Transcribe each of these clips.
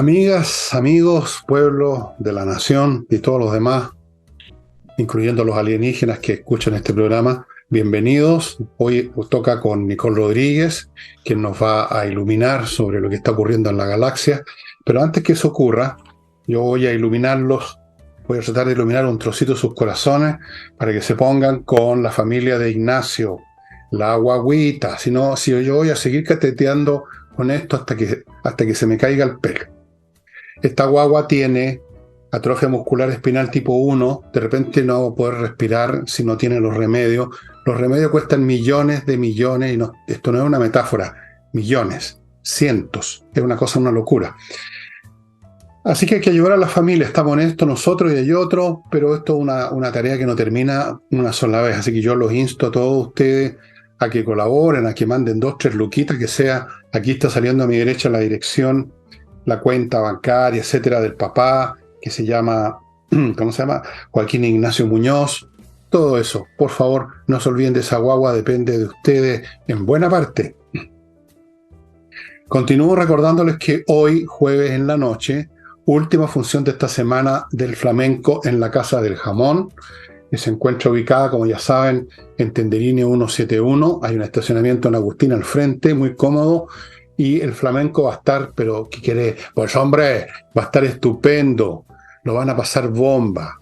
Amigas, amigos, pueblo de la nación y todos los demás, incluyendo los alienígenas que escuchan este programa, bienvenidos. Hoy toca con Nicole Rodríguez, quien nos va a iluminar sobre lo que está ocurriendo en la galaxia. Pero antes que eso ocurra, yo voy a iluminarlos, voy a tratar de iluminar un trocito de sus corazones para que se pongan con la familia de Ignacio, la guagüita. Si no, si yo voy a seguir cateteando con esto hasta que se me caiga el pelo. Esta guagua tiene atrofia muscular espinal tipo 1, de repente no va a poder respirar si no tiene los remedios. Los remedios cuestan millones de millones, y no, esto no es una metáfora, millones, cientos, es una cosa, una locura. Así que hay que ayudar a la familia, estamos en esto nosotros y hay otros, pero esto es una tarea que no termina una sola vez, así que yo los insto a todos ustedes a que colaboren, a que manden 2, 3 luquitas, que sea, aquí está saliendo a mi derecha la dirección, la cuenta bancaria, etcétera, del papá, que se llama, ¿cómo se llama? Joaquín Ignacio Muñoz. Todo eso, por favor, no se olviden de esa guagua, depende de ustedes en buena parte. Continúo recordándoles que hoy, jueves en la noche, última función de esta semana del flamenco en la Casa del Jamón, que se encuentra ubicada, como ya saben, en Tenderini 171. Hay un estacionamiento en Agustín al frente, muy cómodo. Y el flamenco va a estar, pero ¿qué querés? Pues hombre, va a estar estupendo. Lo van a pasar bomba.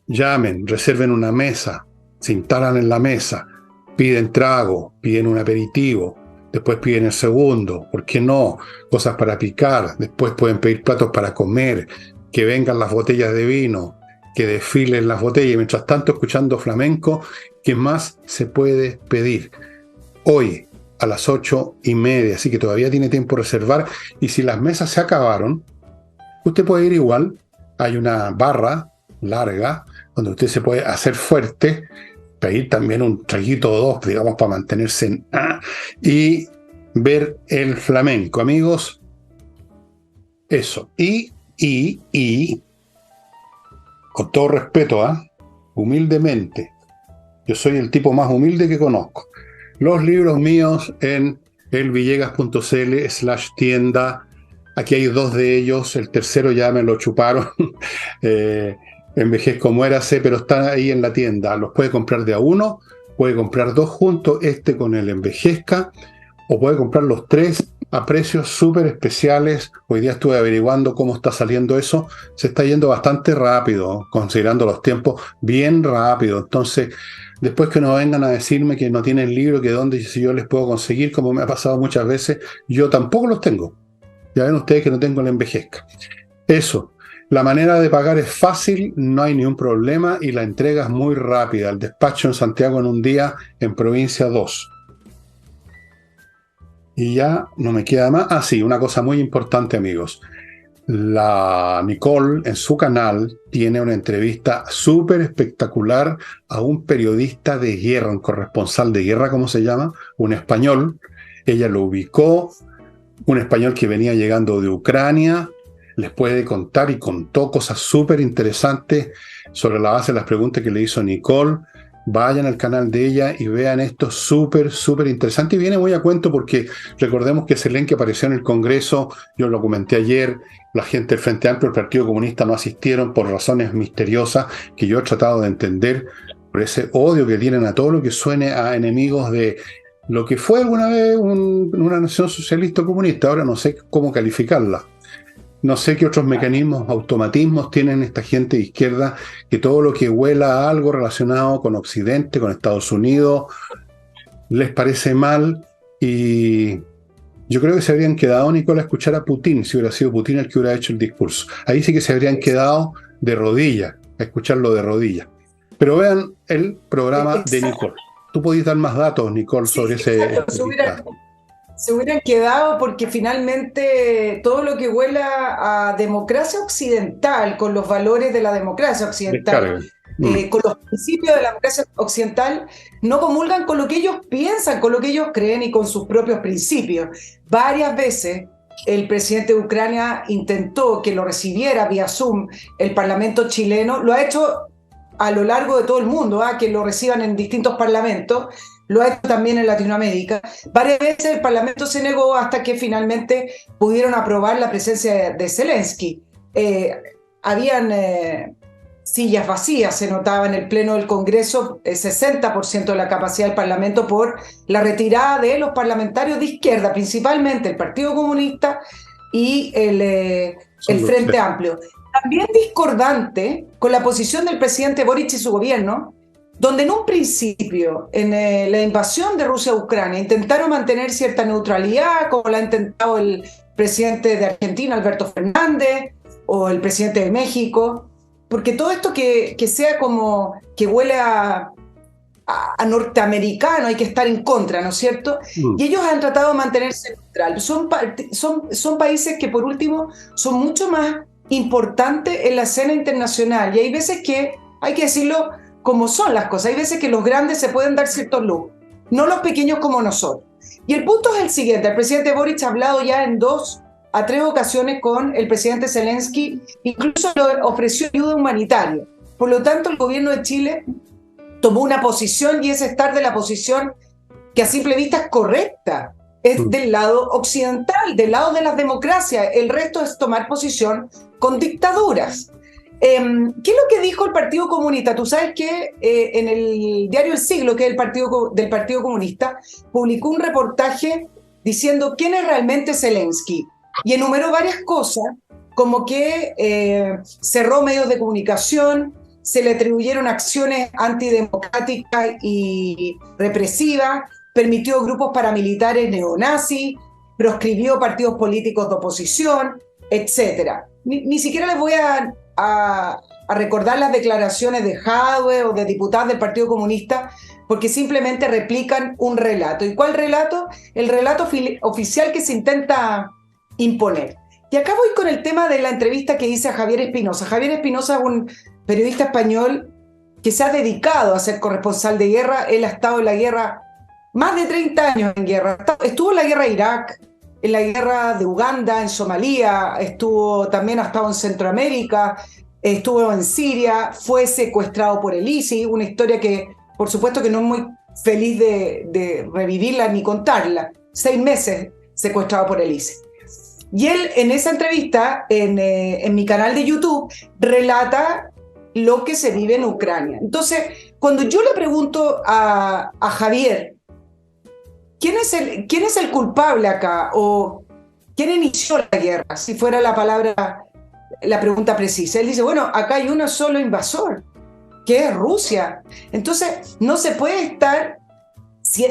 Llamen, reserven una mesa, se instalan en la mesa, piden trago, piden un aperitivo, después piden el segundo, ¿por qué no? Cosas para picar, después pueden pedir platos para comer, que vengan las botellas de vino, que desfilen las botellas, y mientras tanto escuchando flamenco, ¿qué más se puede pedir? Hoy, a las 8:30, así que todavía tiene tiempo de reservar, y si las mesas se acabaron, usted puede ir igual. Hay una barra larga donde usted se puede hacer fuerte, pedir también un traguito o dos, digamos, para mantenerse en y ver el flamenco, amigos. Eso. Y con todo respeto, humildemente, yo soy el tipo más humilde que conozco. Los libros míos en elvillegas.cl/tienda. Aquí hay 2 de ellos, el tercero ya me lo chuparon. Envejezco, muérase, pero está ahí en la tienda. Los puede comprar de a uno, puede comprar 2 juntos, con el Envejezca, o puede comprar los 3 a precios súper especiales. Hoy día estuve averiguando cómo está saliendo eso. Se está yendo bastante rápido, considerando los tiempos, bien rápido. Entonces, después que no vengan a decirme que no tienen libro, que dónde, si yo les puedo conseguir, como me ha pasado muchas veces, yo tampoco los tengo. Ya ven ustedes que no tengo el Envejezca. Eso. La manera de pagar es fácil, no hay ningún problema, y la entrega es muy rápida. El despacho en Santiago en un día, en provincia 2. Y ya no me queda más. Sí, una cosa muy importante, amigos. La Nicole en su canal tiene una entrevista súper espectacular a un periodista de guerra, un corresponsal de guerra, ¿cómo se llama? Un español. Ella lo ubicó, un español que venía llegando de Ucrania. Les puede contar y contó cosas súper interesantes sobre la base de las preguntas que le hizo Nicole. Vayan al canal de ella y vean esto, súper, súper interesante. Y viene muy a cuento porque recordemos que Zelensky apareció en el Congreso, yo lo comenté ayer, la gente del Frente Amplio, el Partido Comunista no asistieron por razones misteriosas que yo he tratado de entender, por ese odio que tienen a todo lo que suene a enemigos de lo que fue alguna vez una nación socialista o comunista. Ahora no sé cómo calificarla. No sé qué otros mecanismos, automatismos tienen esta gente de izquierda, que todo lo que huela a algo relacionado con Occidente, con Estados Unidos, les parece mal. Y yo creo que se habrían quedado, Nicola, a escuchar a Putin, si hubiera sido Putin el que hubiera hecho el discurso. Ahí sí que se habrían quedado de rodillas, a escucharlo de rodillas. Pero vean el programa de Nicole. Tú podías dar más datos, Nicole, sobre ese... Se hubieran quedado porque finalmente todo lo que huela a democracia occidental, con los valores de la democracia occidental, con los principios de la democracia occidental, no comulgan con lo que ellos piensan, con lo que ellos creen y con sus propios principios. Varias veces el presidente de Ucrania intentó que lo recibiera vía Zoom el Parlamento chileno, lo ha hecho a lo largo de todo el mundo, que lo reciban en distintos parlamentos, lo ha hecho también en Latinoamérica. Varias veces el Parlamento se negó hasta que finalmente pudieron aprobar la presencia de Zelensky. Habían sillas vacías, se notaba en el Pleno del Congreso, 60% de la capacidad del Parlamento por la retirada de los parlamentarios de izquierda, principalmente el Partido Comunista y el Frente Amplio. También discordante con la posición del presidente Boric y su gobierno, donde en un principio, en la invasión de Rusia a Ucrania, intentaron mantener cierta neutralidad, como lo ha intentado el presidente de Argentina, Alberto Fernández, o el presidente de México, porque todo esto que sea como que huele a norteamericano, hay que estar en contra, ¿no es cierto? Y ellos han tratado de mantenerse neutral. Son países que, por último, son mucho más importantes en la escena internacional, y hay veces que, hay que decirlo como son las cosas, hay veces que los grandes se pueden dar ciertos lujos, no los pequeños como nosotros. Y el punto es el siguiente: el presidente Boric ha hablado ya en 2 a 3 ocasiones con el presidente Zelensky, incluso le ofreció ayuda humanitaria. Por lo tanto, el gobierno de Chile tomó una posición, y es estar de la posición que a simple vista es correcta, es del lado occidental, del lado de las democracias. El resto es tomar posición con dictaduras. ¿Qué es lo que dijo el Partido Comunista? Tú sabes que en el diario El Siglo, que es del Partido Comunista, publicó un reportaje diciendo quién es realmente Zelensky, y enumeró varias cosas, como que cerró medios de comunicación, se le atribuyeron acciones antidemocráticas y represivas, permitió grupos paramilitares neonazis, proscribió partidos políticos de oposición, etc. Ni siquiera les voy a recordar las declaraciones de Jadwe o de diputados del Partido Comunista, porque simplemente replican un relato. ¿Y cuál relato? El relato oficial que se intenta imponer. Y acá voy con el tema de la entrevista que hice a Javier Espinosa. Javier Espinosa es un periodista español que se ha dedicado a ser corresponsal de guerra. Él ha estado en la guerra más de 30 años en guerra. Estuvo en la guerra de Irak, en la guerra de Uganda, en Somalia, también ha estado en Centroamérica, estuvo en Siria, fue secuestrado por el ISIS, una historia que, por supuesto, que no es muy feliz de revivirla ni contarla. 6 meses secuestrado por el ISIS. Y él, en esa entrevista, en mi canal de YouTube, relata lo que se vive en Ucrania. Entonces, cuando yo le pregunto a Javier, ¿quién es el culpable acá? ¿O quién inició la guerra? Si fuera la pregunta precisa. Él dice, bueno, acá hay uno solo invasor, que es Rusia. Entonces, no se puede estar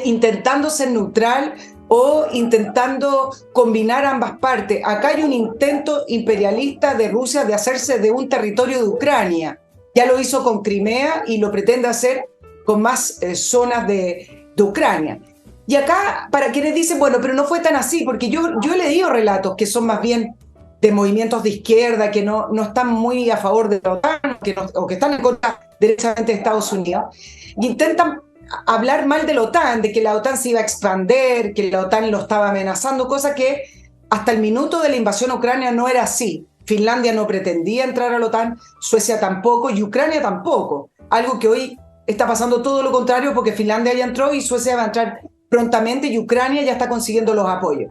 intentando ser neutral o intentando combinar ambas partes. Acá hay un intento imperialista de Rusia de hacerse de un territorio de Ucrania. Ya lo hizo con Crimea y lo pretende hacer con más zonas de Ucrania. Y acá, para quienes dicen, bueno, pero no fue tan así, porque yo he leído relatos que son más bien de movimientos de izquierda, que no están muy a favor de la OTAN, o que están en contra derechamente de Estados Unidos, y intentan hablar mal de la OTAN, de que la OTAN se iba a expandir, que la OTAN lo estaba amenazando, cosa que hasta el minuto de la invasión a Ucrania no era así. Finlandia no pretendía entrar a la OTAN, Suecia tampoco y Ucrania tampoco. Algo que hoy está pasando todo lo contrario, porque Finlandia ya entró y Suecia va a entrar prontamente y Ucrania ya está consiguiendo los apoyos.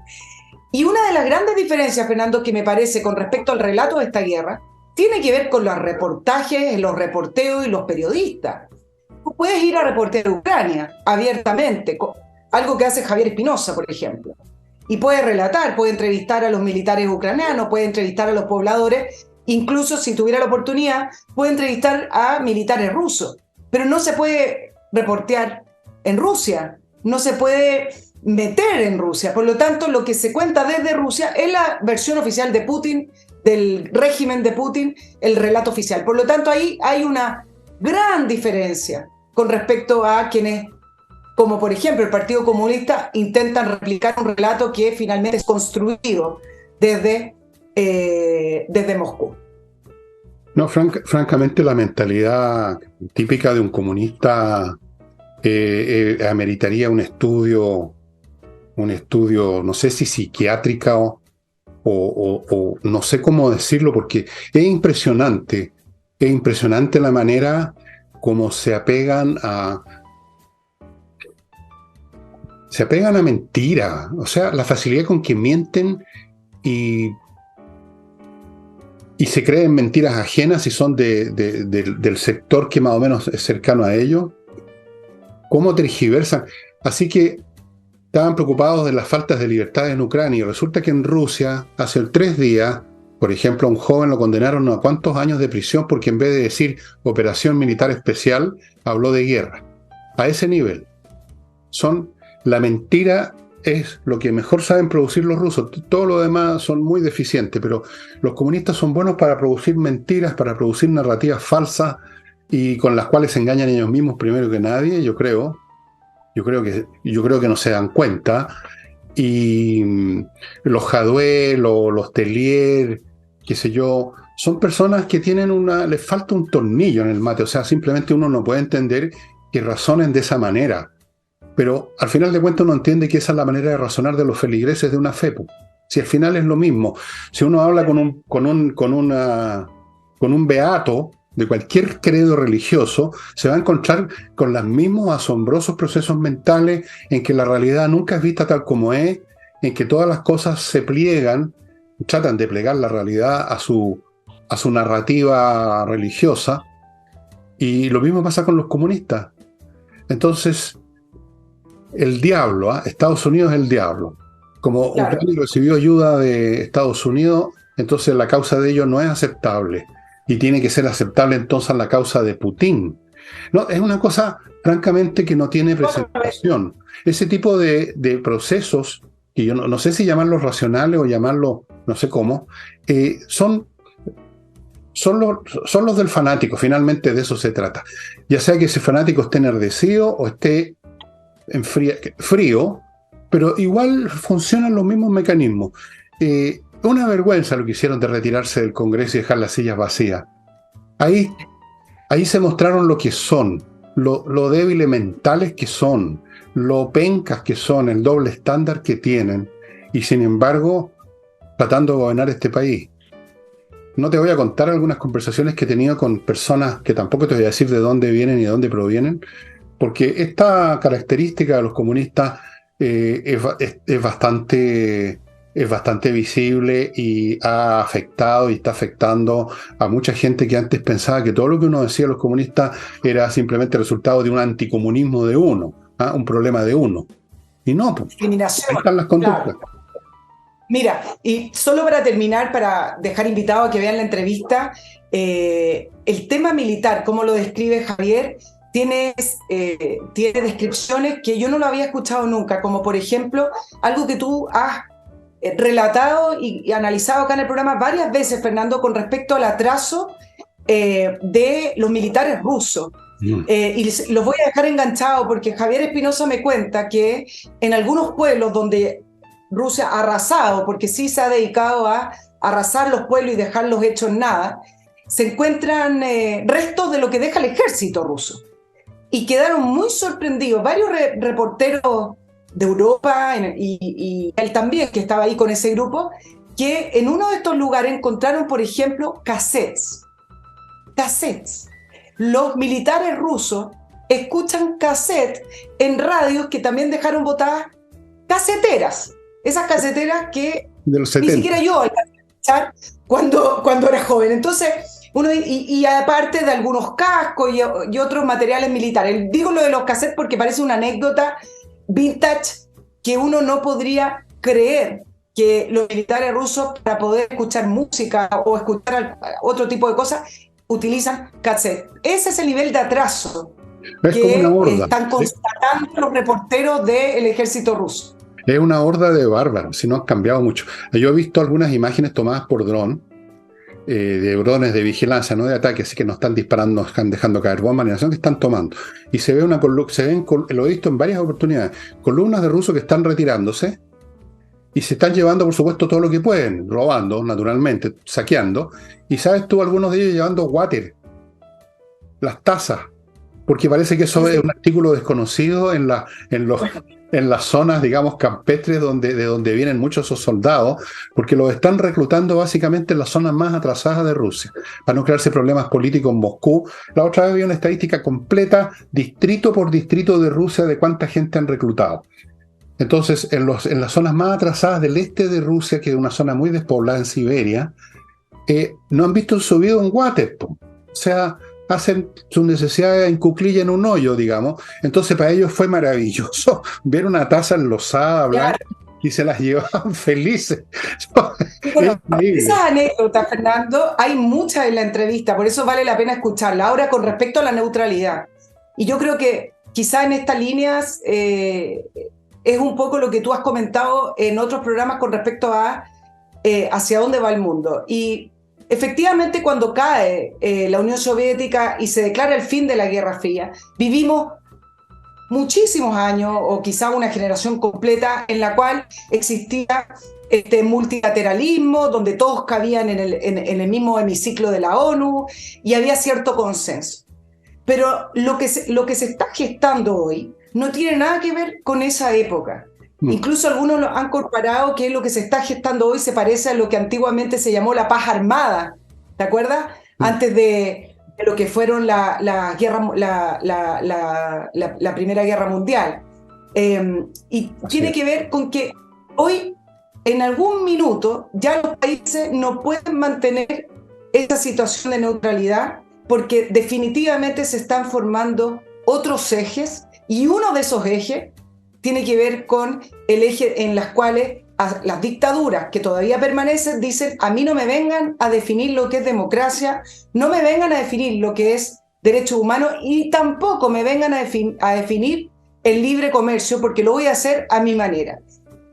Y una de las grandes diferencias, Fernando, que me parece con respecto al relato de esta guerra, tiene que ver con los reportajes, los reporteos y los periodistas. Tú puedes ir a reportear a Ucrania abiertamente, algo que hace Javier Espinosa, por ejemplo, y puede relatar, puede entrevistar a los militares ucranianos, puede entrevistar a los pobladores, incluso si tuviera la oportunidad, puede entrevistar a militares rusos, pero no se puede reportear en Rusia, no se puede meter en Rusia. Por lo tanto, lo que se cuenta desde Rusia es la versión oficial de Putin, del régimen de Putin, el relato oficial. Por lo tanto, ahí hay una gran diferencia con respecto a quienes, como por ejemplo el Partido Comunista, intentan replicar un relato que finalmente es construido desde Moscú. No, francamente, la mentalidad típica de un comunista ameritaría un estudio, no sé si psiquiátrica o no sé cómo decirlo, porque es impresionante la manera como se apegan a mentira. O sea, la facilidad con que mienten y se creen mentiras ajenas y son del sector que más o menos es cercano a ellos. ¿Cómo tergiversan? Así que estaban preocupados de las faltas de libertad en Ucrania, y resulta que en Rusia, hace 3 días, por ejemplo, a un joven lo condenaron a cuántos años de prisión porque en vez de decir operación militar especial, habló de guerra. A ese nivel. La mentira es lo que mejor saben producir los rusos. Todo lo demás son muy deficientes, pero los comunistas son buenos para producir mentiras, para producir narrativas falsas y con las cuales se engañan ellos mismos primero que nadie, yo creo que no se dan cuenta. Y los Jadwe, los Tellier, qué sé yo, son personas que les falta un tornillo en el mate. O sea, simplemente uno no puede entender que razonen de esa manera. Pero al final de cuentas uno entiende que esa es la manera de razonar de los feligreses de una fe. Si al final es lo mismo. Si uno habla con un beato de cualquier credo religioso, se va a encontrar con los mismos asombrosos procesos mentales en que la realidad nunca es vista tal como es, en que todas las cosas se pliegan, tratan de plegar la realidad a su narrativa religiosa, y lo mismo pasa con los comunistas. Entonces, el diablo, Estados Unidos es el diablo. Como claro, Ucrania recibió ayuda de Estados Unidos, entonces la causa de ellos no es aceptable. Y tiene que ser aceptable entonces la causa de Putin. No, es una cosa, francamente, que no tiene presentación. Ese tipo de procesos, que yo no sé si llamarlos racionales o llamarlos no sé cómo, son los del fanático. Finalmente de eso se trata. Ya sea que ese fanático esté enardecido o esté frío, pero igual funcionan los mismos mecanismos. Una vergüenza lo que hicieron de retirarse del Congreso y dejar las sillas vacías. Ahí se mostraron lo que son, lo débiles mentales que son, lo pencas que son, el doble estándar que tienen, y sin embargo, tratando de gobernar este país. No te voy a contar algunas conversaciones que he tenido con personas que tampoco te voy a decir de dónde vienen y de dónde provienen, porque esta característica de los comunistas es bastante visible y ha afectado y está afectando a mucha gente que antes pensaba que todo lo que uno decía de los comunistas era simplemente resultado de un anticomunismo de uno, un problema de uno. Y no, pues, discriminación. Ahí están las conductas. Claro. Mira, y solo para terminar, para dejar invitado a que vean la entrevista, el tema militar, como lo describe Javier, tiene descripciones que yo no lo había escuchado nunca, como por ejemplo, algo que tú has relatado y analizado acá en el programa varias veces, Fernando, con respecto al atraso de los militares rusos. Y los voy a dejar enganchados porque Javier Espinosa me cuenta que en algunos pueblos donde Rusia ha arrasado, porque sí se ha dedicado a arrasar los pueblos y dejarlos hechos nada, se encuentran restos de lo que deja el ejército ruso. Y quedaron muy sorprendidos varios reporteros de Europa y él también, que estaba ahí con ese grupo, que en uno de estos lugares encontraron, por ejemplo, cassettes. Los militares rusos escuchan cassettes en radios que también dejaron botadas caseteras. Esas caseteras que ni siquiera yo alcancé a escuchar cuando era joven. Entonces, y aparte de algunos cascos y otros materiales militares. Digo lo de los cassettes porque parece una anécdota vintage que uno no podría creer que los militares rusos, para poder escuchar música o escuchar otro tipo de cosas, utilizan cassette. Ese es el nivel de atraso que están constatando los reporteros del ejército ruso. Es una horda de bárbaros, si no han cambiado mucho. Yo he visto algunas imágenes tomadas por dron, de drones de vigilancia, no de ataque, así que no están disparando, no están dejando caer bombas, ni nada, que están tomando. Y se ve lo he visto en varias oportunidades, columnas de rusos que están retirándose y se están llevando, por supuesto, todo lo que pueden, robando, naturalmente, saqueando. Y sabes tú, algunos de ellos llevando water, las tazas, porque parece que eso es un artículo desconocido en las zonas, digamos, campestres de donde vienen muchos esos soldados, porque los están reclutando básicamente en las zonas más atrasadas de Rusia, para no crearse problemas políticos en Moscú. La otra vez había una estadística completa, distrito por distrito de Rusia, de cuánta gente han reclutado. Entonces, en las zonas más atrasadas del este de Rusia, que es una zona muy despoblada en Siberia, no han visto subido un water. O sea, hacen sus necesidades en cuclilla en un hoyo, digamos. Entonces, para ellos fue maravilloso ver una taza enlosada, blanca, y se las llevaban felices. Bueno, esas anécdotas, Fernando, hay muchas en la entrevista, por eso vale la pena escucharla. Ahora, con respecto a la neutralidad, y yo creo que quizá en estas líneas es un poco lo que tú has comentado en otros programas con respecto a hacia dónde va el mundo. Y efectivamente, cuando cae la Unión Soviética y se declara el fin de la Guerra Fría, vivimos muchísimos años, o quizá una generación completa, en la cual existía este multilateralismo, donde todos cabían en el mismo hemiciclo de la ONU, y había cierto consenso. Pero lo que se está gestando hoy no tiene nada que ver con esa época. Incluso algunos lo han comparado que lo que se está gestando hoy se parece a lo que antiguamente se llamó la paz armada, ¿te acuerdas? Antes de lo que fueron la Primera Guerra Mundial. Y tiene que ver con que hoy, en algún minuto, ya los países no pueden mantener esa situación de neutralidad, porque definitivamente se están formando otros ejes, y uno de esos ejes tiene que ver con el eje en las cuales las dictaduras que todavía permanecen dicen: a mí no me vengan a definir lo que es democracia, no me vengan a definir lo que es derechos humanos, y tampoco me vengan a definir el libre comercio, porque lo voy a hacer a mi manera.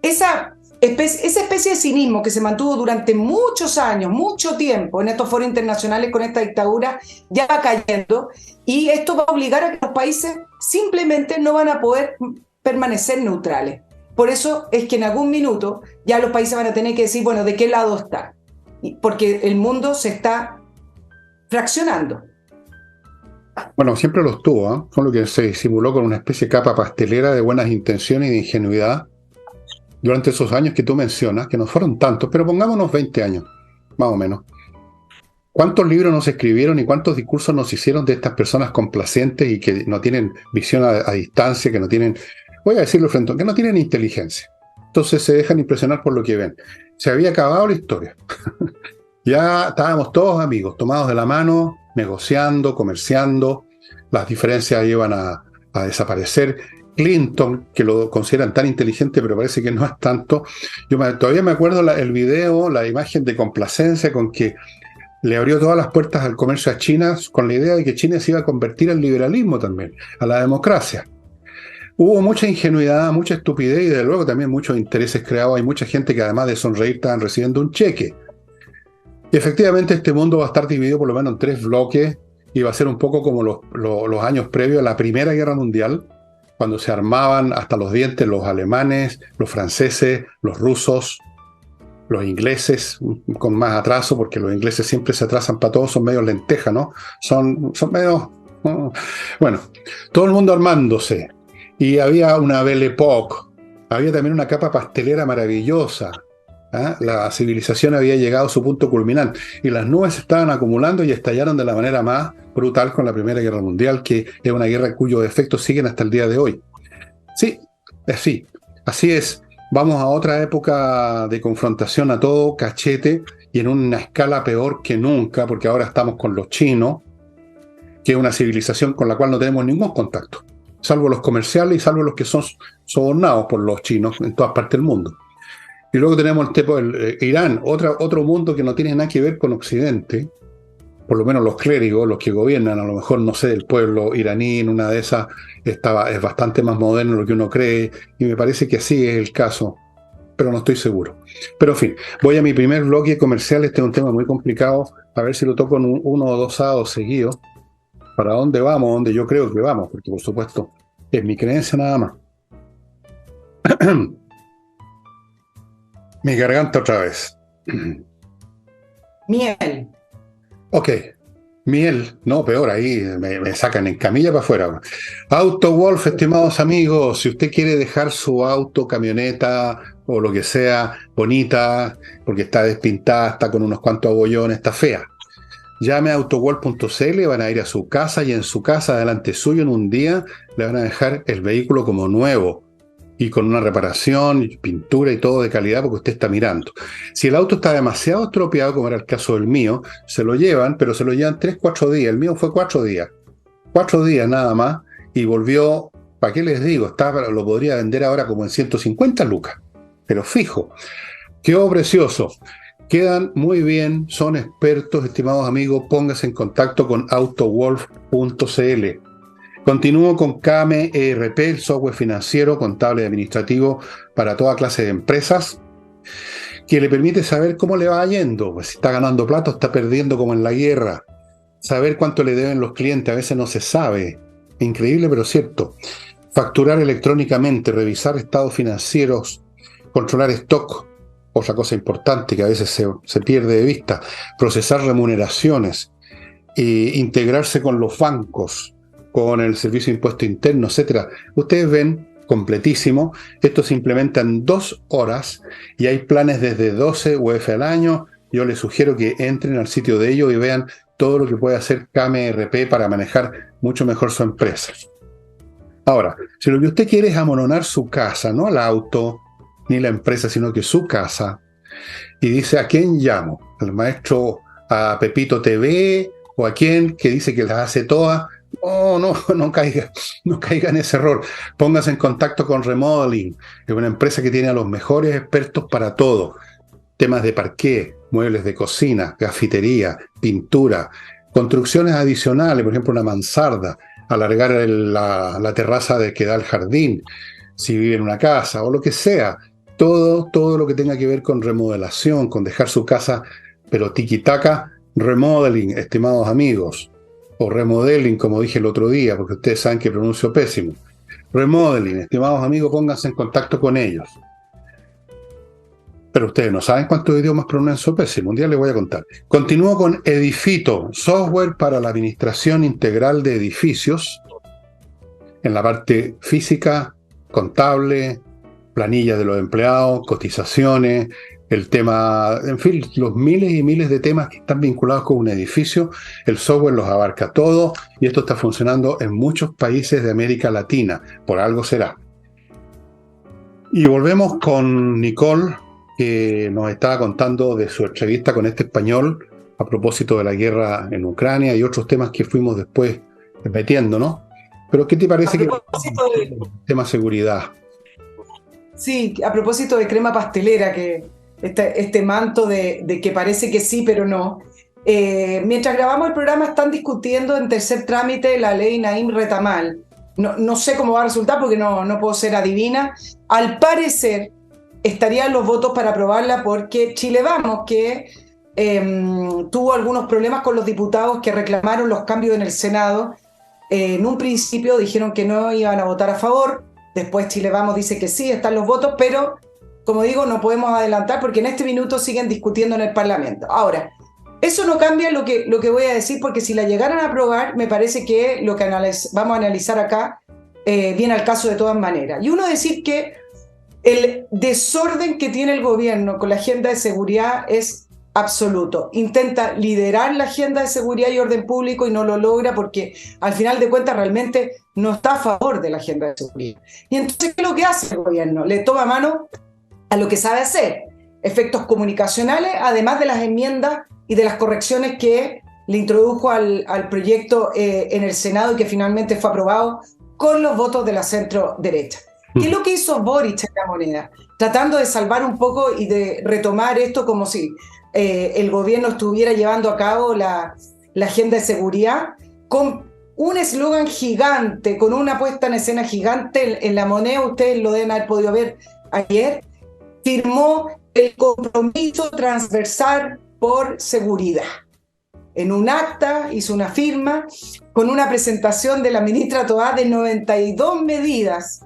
Esa especie de cinismo que se mantuvo durante muchos años, mucho tiempo en estos foros internacionales con esta dictadura, ya va cayendo, y esto va a obligar a que los países simplemente no van a poder permanecer neutrales. Por eso es que en algún minuto ya los países van a tener que decir, bueno, ¿de qué lado está? Porque el mundo se está fraccionando. Bueno, siempre lo estuvo, ¿eh? Con lo que se simuló con una especie de capa pastelera de buenas intenciones y de ingenuidad durante esos años que tú mencionas, que no fueron tantos, pero pongámonos 20 años, más o menos. ¿Cuántos libros nos escribieron y cuántos discursos nos hicieron de estas personas complacientes y que no tienen visión a distancia, que no tienen, voy a decirlo frente, que no tienen inteligencia? Entonces se dejan impresionar por lo que ven. Se había acabado la historia. Ya estábamos todos amigos, tomados de la mano, negociando, comerciando, las diferencias iban a desaparecer. Clinton, que lo consideran tan inteligente, pero parece que no es tanto. Todavía me acuerdo el video, la imagen de complacencia con que le abrió todas las puertas al comercio a China, con la idea de que China se iba a convertir al liberalismo también, a la democracia. Hubo mucha ingenuidad, mucha estupidez y desde luego también muchos intereses creados. Hay mucha gente que además de sonreír estaban recibiendo un cheque. Y efectivamente este mundo va a estar dividido por lo menos en 3 bloques y va a ser un poco como los años previos a la Primera Guerra Mundial, cuando se armaban hasta los dientes los alemanes, los franceses, los rusos, los ingleses, con más atraso, porque los ingleses siempre se atrasan para todos, son medio lentejas, ¿no? Son medio... Bueno, todo el mundo armándose. Y había una Belle Époque, había también una capa pastelera maravillosa. ¿Eh? La civilización había llegado a su punto culminante y las nubes se estaban acumulando y estallaron de la manera más brutal con la Primera Guerra Mundial, que es una guerra cuyos efectos siguen hasta el día de hoy. Sí, así es. Vamos a otra época de confrontación a todo cachete y en una escala peor que nunca, porque ahora estamos con los chinos, que es una civilización con la cual no tenemos ningún contacto, salvo los comerciales y salvo los que son sobornados por los chinos en todas partes del mundo. Y luego tenemos Irán, otro mundo que no tiene nada que ver con Occidente, por lo menos los clérigos, los que gobiernan, a lo mejor, no sé, el pueblo iraní en una de esas es bastante más moderno de lo que uno cree, y me parece que así es el caso, pero no estoy seguro. Pero en fin, voy a mi primer bloque comercial. Este es un tema muy complicado, a ver si lo toco en 1 o 2 sábados seguidos. ¿Para dónde vamos? ¿Dónde yo creo que vamos? Porque por supuesto es mi creencia nada más. Mi garganta otra vez. Miel. Ok, Miel, no, peor, ahí me sacan en camilla para afuera. Auto Wolf, estimados amigos, si usted quiere dejar su auto, camioneta o lo que sea bonita, porque está despintada, está con unos cuantos abollones, está fea, llame a autowolf.cl, van a ir a su casa y en su casa, delante suyo, en un día, le van a dejar el vehículo como nuevo y con una reparación, pintura y todo de calidad porque usted está mirando. Si el auto está demasiado estropeado, como era el caso del mío, se lo llevan, pero se lo llevan 3, 4 días. El mío fue 4 días. 4 días nada más y volvió, ¿para qué les digo? Lo podría vender ahora como en 150 lucas, pero fijo. Quedó precioso. Quedan muy bien, son expertos, estimados amigos, póngase en contacto con autowolf.cl. Continúo con Kame ERP, el software financiero, contable y administrativo para toda clase de empresas, que le permite saber cómo le va yendo, pues si está ganando plata o está perdiendo como en la guerra, saber cuánto le deben los clientes, a veces no se sabe, increíble pero cierto, facturar electrónicamente, revisar estados financieros, controlar stock, otra cosa importante que a veces se pierde de vista, procesar remuneraciones, integrarse con los bancos, con el Servicio de Impuesto Interno, etcétera. Ustedes ven, completísimo, esto se implementa en 2 horas y hay planes desde 12 UF al año. Yo les sugiero que entren al sitio de ellos y vean todo lo que puede hacer KMRP para manejar mucho mejor su empresa. Ahora, si lo que usted quiere es amononar su casa, no el auto ni la empresa, sino que su casa, y dice, ¿a quién llamo? ¿Al maestro, a Pepito TV o a quién que dice que las hace todas? Oh, no caiga en ese error. Póngase en contacto con Remodeling, es una empresa que tiene a los mejores expertos para todo. Temas de parqué, muebles de cocina, gafitería, pintura, construcciones adicionales, por ejemplo una mansarda, alargar la terraza que da al jardín, si vive en una casa o lo que sea. Todo lo que tenga que ver con remodelación, con dejar su casa, pero tiki-taka, Remodeling, estimados amigos. O Remodeling, como dije el otro día, porque ustedes saben que pronuncio pésimo. Remodeling, estimados amigos, pónganse en contacto con ellos. Pero ustedes no saben cuántos idiomas pronuncio pésimo, un día les voy a contar. Continúo con Edifito, software para la administración integral de edificios, en la parte física, contable, planilla de los empleados, cotizaciones, el tema, en fin, los miles y miles de temas que están vinculados con un edificio, el software los abarca todo y esto está funcionando en muchos países de América Latina, por algo será. Y volvemos con Nicole, que nos estaba contando de su entrevista con este español a propósito de la guerra en Ucrania y otros temas que fuimos después metiendo, ¿no? Pero ¿qué te parece que el tema seguridad? Sí, a propósito de crema pastelera, que este manto de que parece que sí, pero no. Mientras grabamos el programa están discutiendo en tercer trámite la ley Naim Retamal. No sé cómo va a resultar porque no puedo ser adivina. Al parecer estarían los votos para aprobarla porque Chile Vamos, que tuvo algunos problemas con los diputados que reclamaron los cambios en el Senado, en un principio dijeron que no iban a votar a favor, después Chile Vamos dice que sí, están los votos, pero como digo, no podemos adelantar porque en este minuto siguen discutiendo en el Parlamento. Ahora, eso no cambia lo que voy a decir, porque si la llegaran a aprobar, me parece que lo que vamos a analizar acá viene al caso de todas maneras. Y uno decir que el desorden que tiene el gobierno con la agenda de seguridad es absoluto. Intenta liderar la agenda de seguridad y orden público y no lo logra porque al final de cuentas realmente no está a favor de la agenda de seguridad. Y entonces, ¿qué es lo que hace el gobierno? Le toma mano a lo que sabe hacer, efectos comunicacionales, además de las enmiendas y de las correcciones que le introdujo al proyecto en el Senado y que finalmente fue aprobado con los votos de la centro derecha. ¿Qué es lo que hizo Boric en la moneda? Tratando de salvar un poco y de retomar esto como si el gobierno estuviera llevando a cabo la agenda de seguridad con un eslogan gigante, con una puesta en escena gigante en la moneda. Ustedes lo deben haber podido ver ayer. Firmó el compromiso transversal por seguridad. En un acta hizo una firma con una presentación de la ministra Toá de 92 medidas,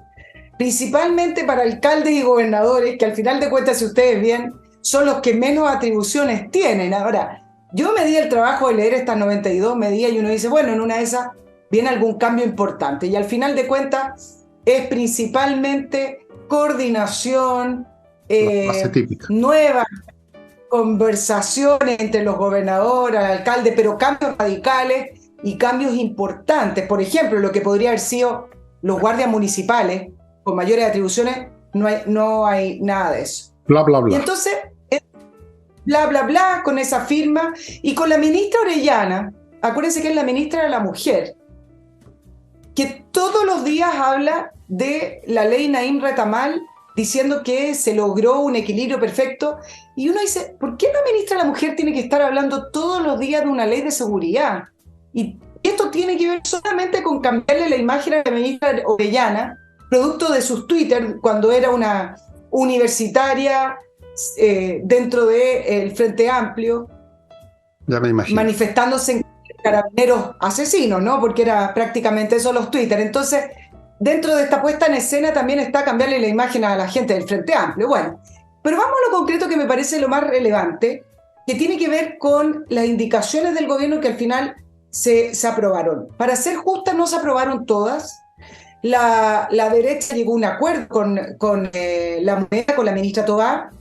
principalmente para alcaldes y gobernadores, que al final de cuentas, si ustedes ven, son los que menos atribuciones tienen. Ahora, Yo me di el trabajo de leer estas 92 medidas y uno dice, bueno, en una de esas viene algún cambio importante. Y al final de cuentas es principalmente coordinación, nuevas conversaciones entre los gobernadores, el alcalde, pero cambios radicales y cambios importantes. Por ejemplo, lo que podría haber sido los guardias municipales con mayores atribuciones, no hay nada de eso. Bla, bla, bla. Y entonces, bla, bla, bla, con esa firma. Y con la ministra Orellana, acuérdense que es la ministra de la Mujer, que todos los días habla de la ley Naim Retamal, diciendo que se logró un equilibrio perfecto. Y uno dice, ¿por qué la ministra de la Mujer tiene que estar hablando todos los días de una ley de seguridad? Y esto tiene que ver solamente con cambiarle la imagen a la ministra Orellana, producto de sus Twitter, cuando era una universitaria dentro del Frente Amplio, ya me imagino, manifestándose en carabineros asesinos, ¿no? Porque era prácticamente eso los Twitter. Entonces, dentro de esta puesta en escena también está cambiarle la imagen a la gente del Frente Amplio. Bueno, pero vamos a lo concreto que me parece lo más relevante, que tiene que ver con las indicaciones del gobierno que al final se aprobaron. Para ser justa, no se aprobaron todas. La derecha llegó a un acuerdo con la moneda, con la ministra Tobá.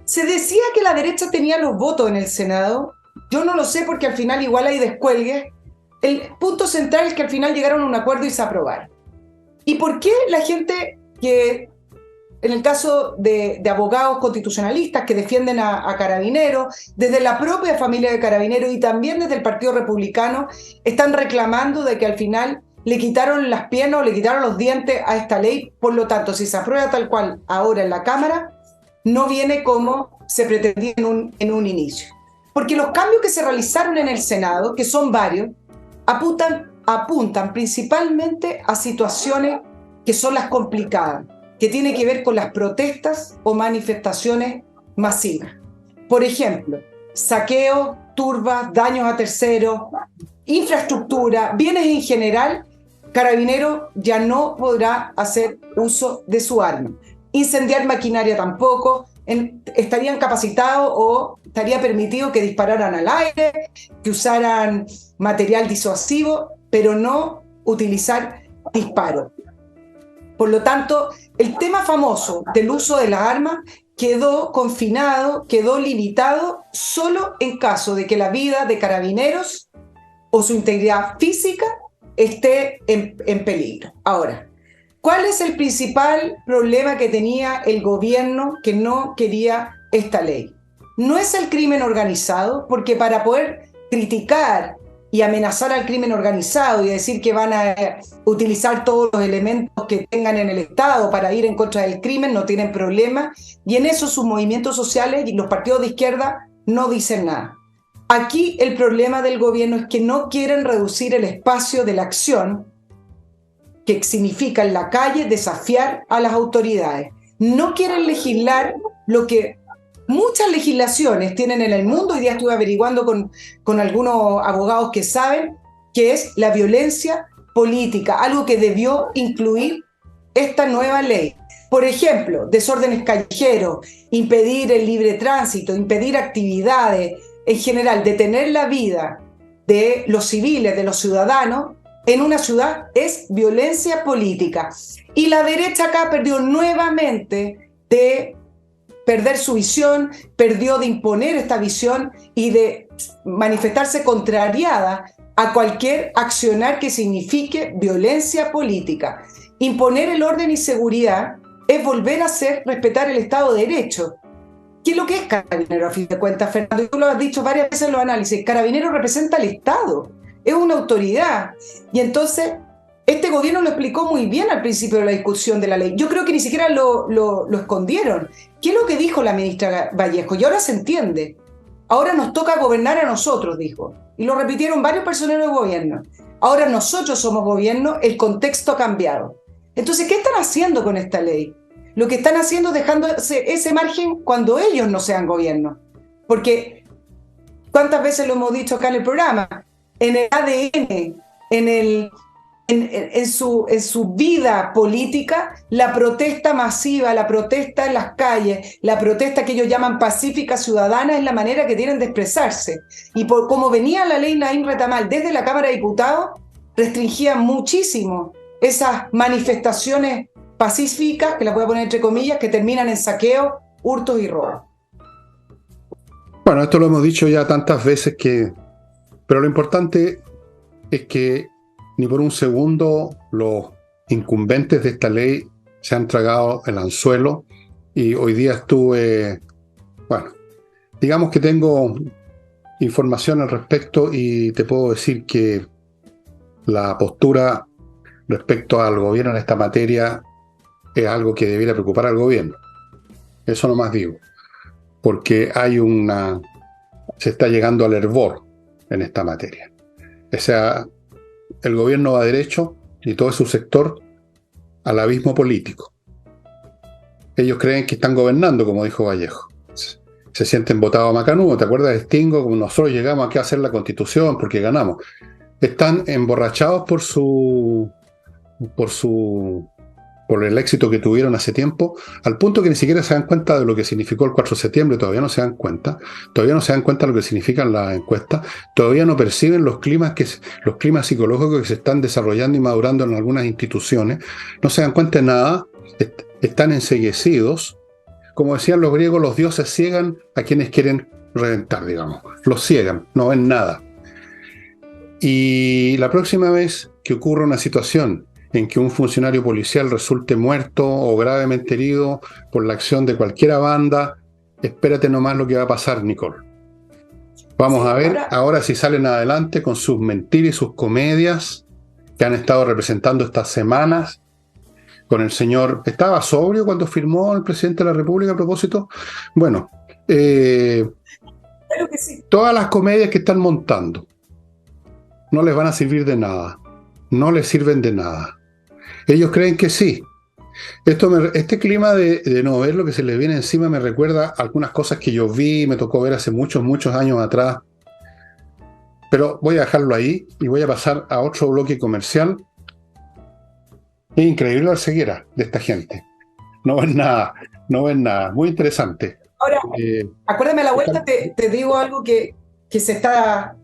Se decía que la derecha tenía los votos en el Senado. Yo no lo sé porque al final igual hay descuelgues. El punto central es que al final llegaron a un acuerdo y se aprobaron. ¿Y por qué la gente que, en el caso de abogados constitucionalistas que defienden a Carabineros, desde la propia familia de Carabineros y también desde el Partido Republicano, están reclamando de que al final le quitaron las piernas o le quitaron los dientes a esta ley? Por lo tanto, si se aprueba tal cual ahora en la Cámara, no viene como se pretendía en un inicio. Porque los cambios que se realizaron en el Senado, que son varios, apuntan principalmente a situaciones que son las complicadas, que tienen que ver con las protestas o manifestaciones masivas. Por ejemplo, saqueos, turbas, daños a terceros, infraestructura, bienes en general. Carabinero ya no podrá hacer uso de su arma. Incendiar maquinaria tampoco. Estarían capacitados o estaría permitido que dispararan al aire, que usaran material disuasivo, pero no utilizar disparos. Por lo tanto, el tema famoso del uso de las armas quedó confinado, quedó limitado solo en caso de que la vida de Carabineros o su integridad física esté en peligro. Ahora, ¿cuál es el principal problema que tenía el gobierno que no quería esta ley? No es el crimen organizado, porque para poder criticar y amenazar al crimen organizado y decir que van a utilizar todos los elementos que tengan en el Estado para ir en contra del crimen, no tienen problema, y en eso sus movimientos sociales y los partidos de izquierda no dicen nada. Aquí el problema del gobierno es que no quieren reducir el espacio de la acción, que significa en la calle desafiar a las autoridades. No quieren legislar lo que muchas legislaciones tienen en el mundo. Hoy día estuve averiguando con algunos abogados que saben que es la violencia política, algo que debió incluir esta nueva ley. Por ejemplo, desórdenes callejeros, impedir el libre tránsito, impedir actividades, en general, detener la vida de los civiles, de los ciudadanos, en una ciudad es violencia política. Y la derecha acá perdió nuevamente de perder su visión, perdió de imponer esta visión y de manifestarse contrariada a cualquier accionar que signifique violencia política. Imponer el orden y seguridad es volver a hacer respetar el Estado de Derecho. ¿Qué es lo que es Carabinero, a fin de cuentas, Fernando? Y tú lo has dicho varias veces en los análisis. Carabinero representa al Estado, es una autoridad. Y entonces, este gobierno lo explicó muy bien al principio de la discusión de la ley. Yo creo que ni siquiera lo escondieron. ¿Qué es lo que dijo la ministra Vallejo? Y ahora se entiende. Ahora nos toca gobernar a nosotros, dijo. Y lo repitieron varios personeros de gobierno. Ahora nosotros somos gobierno, el contexto ha cambiado. Entonces, ¿qué están haciendo con esta ley? Lo que están haciendo es dejándose ese margen cuando ellos no sean gobierno. Porque, ¿cuántas veces lo hemos dicho acá en el programa? En el ADN, en el en su vida política, la protesta masiva, la protesta en las calles, la protesta que ellos llaman pacífica ciudadana es la manera que tienen de expresarse. Y por como venía la ley Naim Retamal desde la Cámara de Diputados, restringía muchísimo esas manifestaciones pacíficas, que las voy a poner entre comillas, que terminan en saqueo, hurtos y robos. Bueno, esto lo hemos dicho ya tantas veces pero lo importante es que ni por un segundo los incumbentes de esta ley se han tragado el anzuelo, y hoy día digamos que tengo información al respecto y te puedo decir que la postura respecto al gobierno en esta materia es algo que debiera preocupar al gobierno. Eso nomás digo, porque se está llegando al hervor en esta materia. O sea, el gobierno va derecho y todo su sector al abismo político. Ellos creen que están gobernando, como dijo Vallejo. Se sienten votados a macanudo. ¿Te acuerdas de Stingo? Como nosotros llegamos aquí a hacer la Constitución porque ganamos. Están emborrachados por el éxito que tuvieron hace tiempo, al punto que ni siquiera se dan cuenta de lo que significó el 4 de septiembre, todavía no se dan cuenta de lo que significan las encuestas, todavía no perciben los climas psicológicos que se están desarrollando y madurando en algunas instituciones, no se dan cuenta de nada, están enceguecidos. Como decían los griegos, los dioses ciegan a quienes quieren reventar, digamos, los ciegan, no ven nada. Y la próxima vez que ocurra una situación en que un funcionario policial resulte muerto o gravemente herido por la acción de cualquier banda, espérate nomás lo que va a pasar, Nicole. Vamos a ver ahora si salen adelante con sus mentiras y sus comedias que han estado representando estas semanas con el señor. ¿Estaba sobrio cuando firmó el presidente de la República a propósito? Bueno, claro que sí. Todas las comedias que están montando no les van a servir de nada. No les sirven de nada. Ellos creen que sí. Este clima de no ver lo que se les viene encima me recuerda a algunas cosas que yo vi, me tocó ver hace muchos, muchos años atrás. Pero voy a dejarlo ahí y voy a pasar a otro bloque comercial. Es increíble la ceguera de esta gente. No ven nada. Muy interesante. Ahora, acuérdame a la vuelta, te digo algo que se está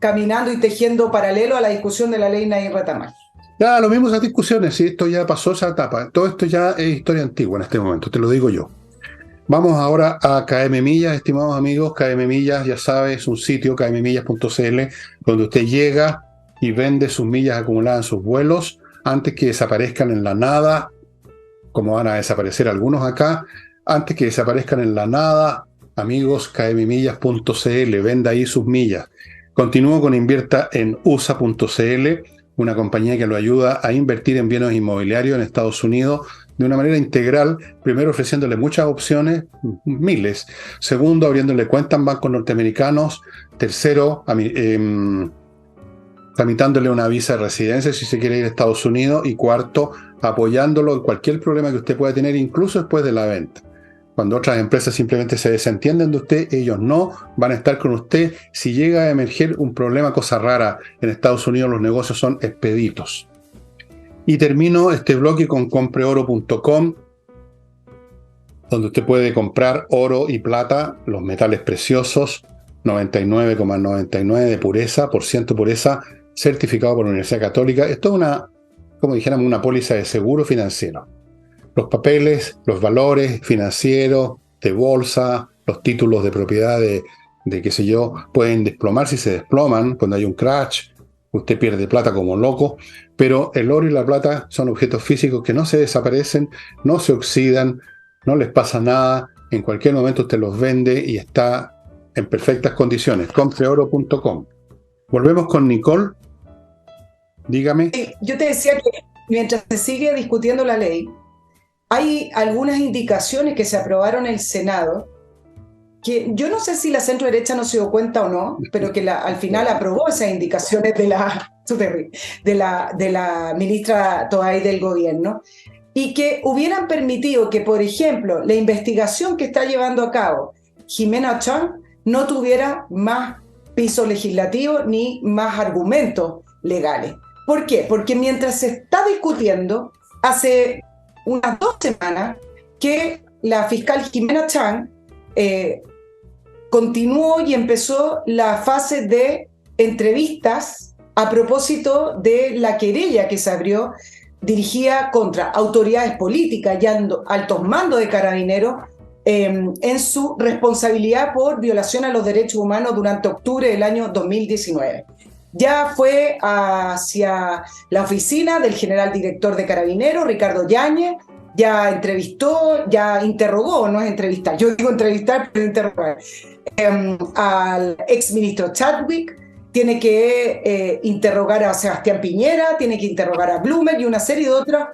caminando y tejiendo paralelo a la discusión de la ley Naim Retamal. Ya, lo mismo esas discusiones, si esto ya pasó esa etapa. Todo esto ya es historia antigua en este momento, te lo digo yo. Vamos ahora a KM Millas, estimados amigos. KM Millas, ya sabes, es un sitio, kmmillas.cl, donde usted llega y vende sus millas acumuladas en sus vuelos antes que desaparezcan en la nada, como van a desaparecer algunos acá, antes que desaparezcan en la nada. Amigos, kmmillas.cl, venda ahí sus millas. Continúo con invierta en USA.cl, una compañía que lo ayuda a invertir en bienes inmobiliarios en Estados Unidos de una manera integral, primero ofreciéndole muchas opciones, miles, segundo abriéndole cuenta en bancos norteamericanos, tercero tramitándole una visa de residencia si se quiere ir a Estados Unidos, y cuarto apoyándolo en cualquier problema que usted pueda tener, incluso después de la venta. Cuando otras empresas simplemente se desentienden de usted, ellos no van a estar con usted. Si llega a emerger un problema, cosa rara, en Estados Unidos los negocios son expeditos. Y termino este bloque con compreoro.com, donde usted puede comprar oro y plata, los metales preciosos, 99,99 de pureza, por ciento pureza, certificado por la Universidad Católica. Esto es como dijéramos, una póliza de seguro financiero. Los papeles, los valores financieros, de bolsa, los títulos de propiedad de qué sé yo, pueden desplomarse y se desploman cuando hay un crash. Usted pierde plata como loco, pero el oro y la plata son objetos físicos que no se desaparecen, no se oxidan, no les pasa nada. En cualquier momento usted los vende y está en perfectas condiciones. Compreoro.com. Volvemos con Nicole. Dígame. Yo te decía que mientras se sigue discutiendo la ley, hay algunas indicaciones que se aprobaron en el Senado, que yo no sé si la centro derecha no se dio cuenta o no, pero que al final aprobó esas indicaciones de la ministra Toay del gobierno, y que hubieran permitido que, por ejemplo, la investigación que está llevando a cabo Jimena Chan no tuviera más piso legislativo ni más argumentos legales. ¿Por qué? Porque mientras se está discutiendo, hace unas 2 semanas que la fiscal Jimena Chan continuó y empezó la fase de entrevistas a propósito de la querella que se abrió dirigida contra autoridades políticas y altos mandos de Carabineros en su responsabilidad por violación a los derechos humanos durante octubre del año 2019. Ya fue hacia la oficina del general director de Carabineros, Ricardo Yáñez, ya entrevistó, ya interrogó, no es entrevistar, yo digo entrevistar, pero interrogar, al exministro Chadwick, tiene que interrogar a Sebastián Piñera, tiene que interrogar a Blumer y una serie de otras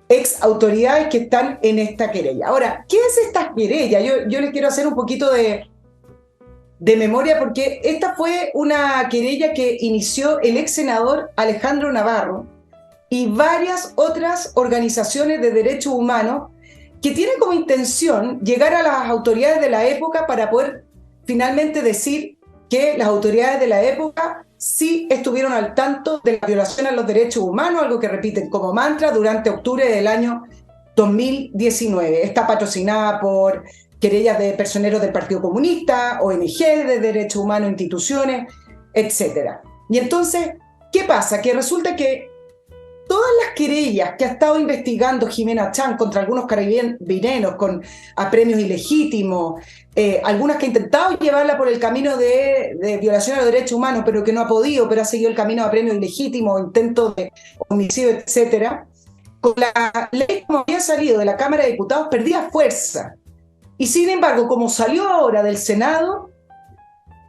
ex autoridades que están en esta querella. Ahora, ¿qué es esta querella? Yo les quiero hacer un poquito de memoria, porque esta fue una querella que inició el ex senador Alejandro Navarro y varias otras organizaciones de derechos humanos que tienen como intención llegar a las autoridades de la época para poder finalmente decir que las autoridades de la época sí estuvieron al tanto de la violación a los derechos humanos, algo que repiten como mantra durante octubre del año 2019. Está patrocinada por querellas de personeros del Partido Comunista, ONG de derechos humanos, instituciones, etc. Y entonces, ¿qué pasa? Que resulta que todas las querellas que ha estado investigando Jimena Chan contra algunos carabineros con apremios ilegítimos, algunas que ha intentado llevarla por el camino de violación a los derechos humanos, pero que no ha podido, pero ha seguido el camino de apremios ilegítimos, intentos de homicidio, etc., con la ley como había salido de la Cámara de Diputados perdía fuerza. Y sin embargo, como salió ahora del Senado,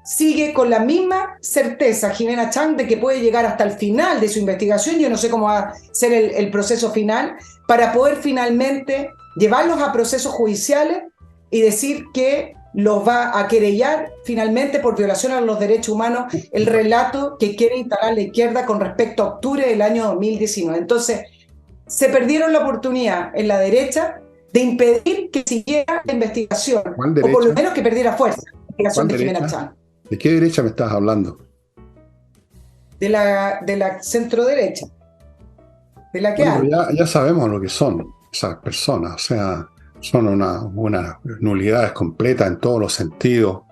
sigue con la misma certeza Jimena Chan de que puede llegar hasta el final de su investigación. Yo no sé cómo va a ser el proceso final, para poder finalmente llevarlos a procesos judiciales y decir que los va a querellar finalmente por violación a los derechos humanos, el relato que quiere instalar la izquierda con respecto a octubre del año 2019. Entonces, se perdieron la oportunidad en la derecha de impedir que siguiera la investigación, o por lo menos que perdiera fuerza la investigación de Jimena Chan. ¿De qué derecha me estás hablando? De la centro derecha. De la que hay. Ya sabemos lo que son esas personas, o sea, son unas nulidades completas en todos los sentidos,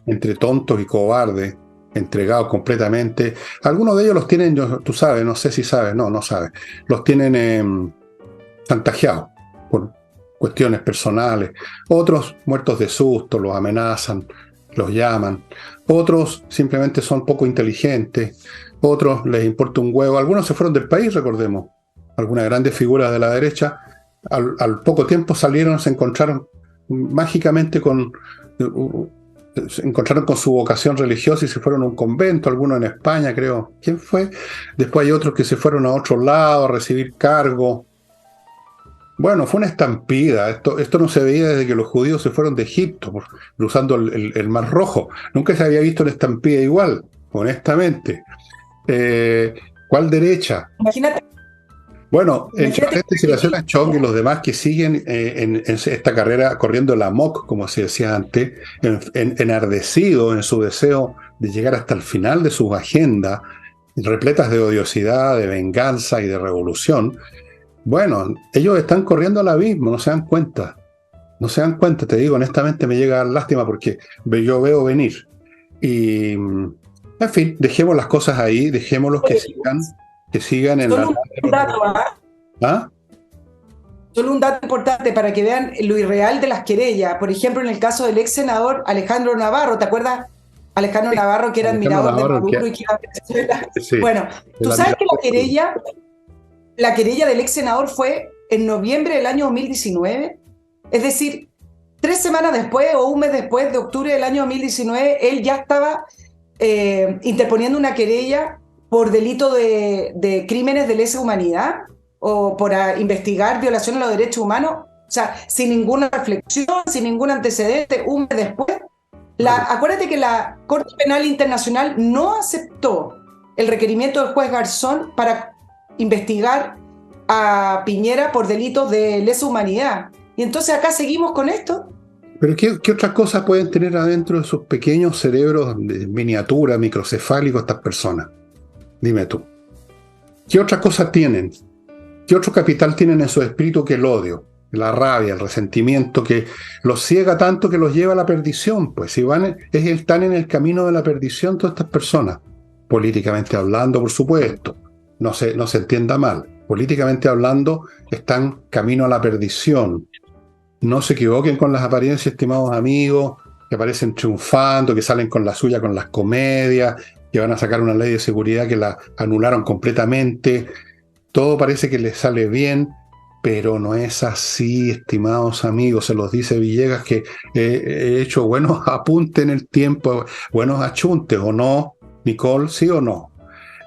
entre tontos y cobardes, entregados completamente. Algunos de ellos los tienen, tú sabes, no sé si sabes, no sabes, los tienen chantajeados por cuestiones personales. Otros muertos de susto, los amenazan, los llaman. Otros simplemente son poco inteligentes. Otros les importa un huevo. Algunos se fueron del país, recordemos. Algunas grandes figuras de la derecha al poco tiempo salieron, se encontraron mágicamente se encontraron con su vocación religiosa y se fueron a un convento, algunos en España, creo. ¿Quién fue? Después hay otros que se fueron a otro lado a recibir cargos. Bueno, fue una estampida. Esto no se veía desde que los judíos se fueron de Egipto, cruzando el Mar Rojo. Nunca se había visto una estampida igual, honestamente. ¿Cuál derecha? Imagínate. Bueno, entre Sebastián Chong y los demás que siguen en esta carrera corriendo la MOC, como se decía antes, enardecidos en su deseo de llegar hasta el final de sus agendas, repletas de odiosidad, de venganza y de revolución. Bueno, ellos están corriendo al abismo, no se dan cuenta. No se dan cuenta, te digo, honestamente me llega a dar lástima porque yo veo venir. Y, en fin, dejemos las cosas ahí, dejémoslos que sigan en la... ¿Ah? Solo un dato importante para que vean lo irreal de las querellas. Por ejemplo, en el caso del ex senador Alejandro Navarro, ¿te acuerdas? Alejandro Navarro, que era admirador de Maduro y que iba a Venezuela. Sí, bueno, tú sabes que la querella del ex senador fue en noviembre del año 2019, es decir, 3 semanas después o un mes después de octubre del año 2019, él ya estaba interponiendo una querella por delito de crímenes de lesa humanidad o por investigar violación a los derechos humanos, o sea, sin ninguna reflexión, sin ningún antecedente, un mes después. Acuérdate que la Corte Penal Internacional no aceptó el requerimiento del juez Garzón para investigar a Piñera por delitos de lesa humanidad. Y entonces acá seguimos con esto. Pero ¿qué otras cosas pueden tener adentro de sus pequeños cerebros de miniatura, microcefálicos estas personas? Dime tú. ¿Qué otra cosa tienen? ¿Qué otro capital tienen en su espíritu que el odio, la rabia, el resentimiento que los ciega tanto que los lleva a la perdición? Pues si están en el camino de la perdición todas estas personas, políticamente hablando, por supuesto, no se entienda mal, políticamente hablando están camino a la perdición. No se equivoquen con las apariencias, estimados amigos, que aparecen triunfando, que salen con la suya con las comedias, que van a sacar una ley de seguridad que la anularon completamente. Todo parece que les sale bien, pero no es así, estimados amigos. Se los dice Villegas, que he hecho buenos apuntes en el tiempo, buenos achuntes, ¿o no? Nicole, ¿sí o no?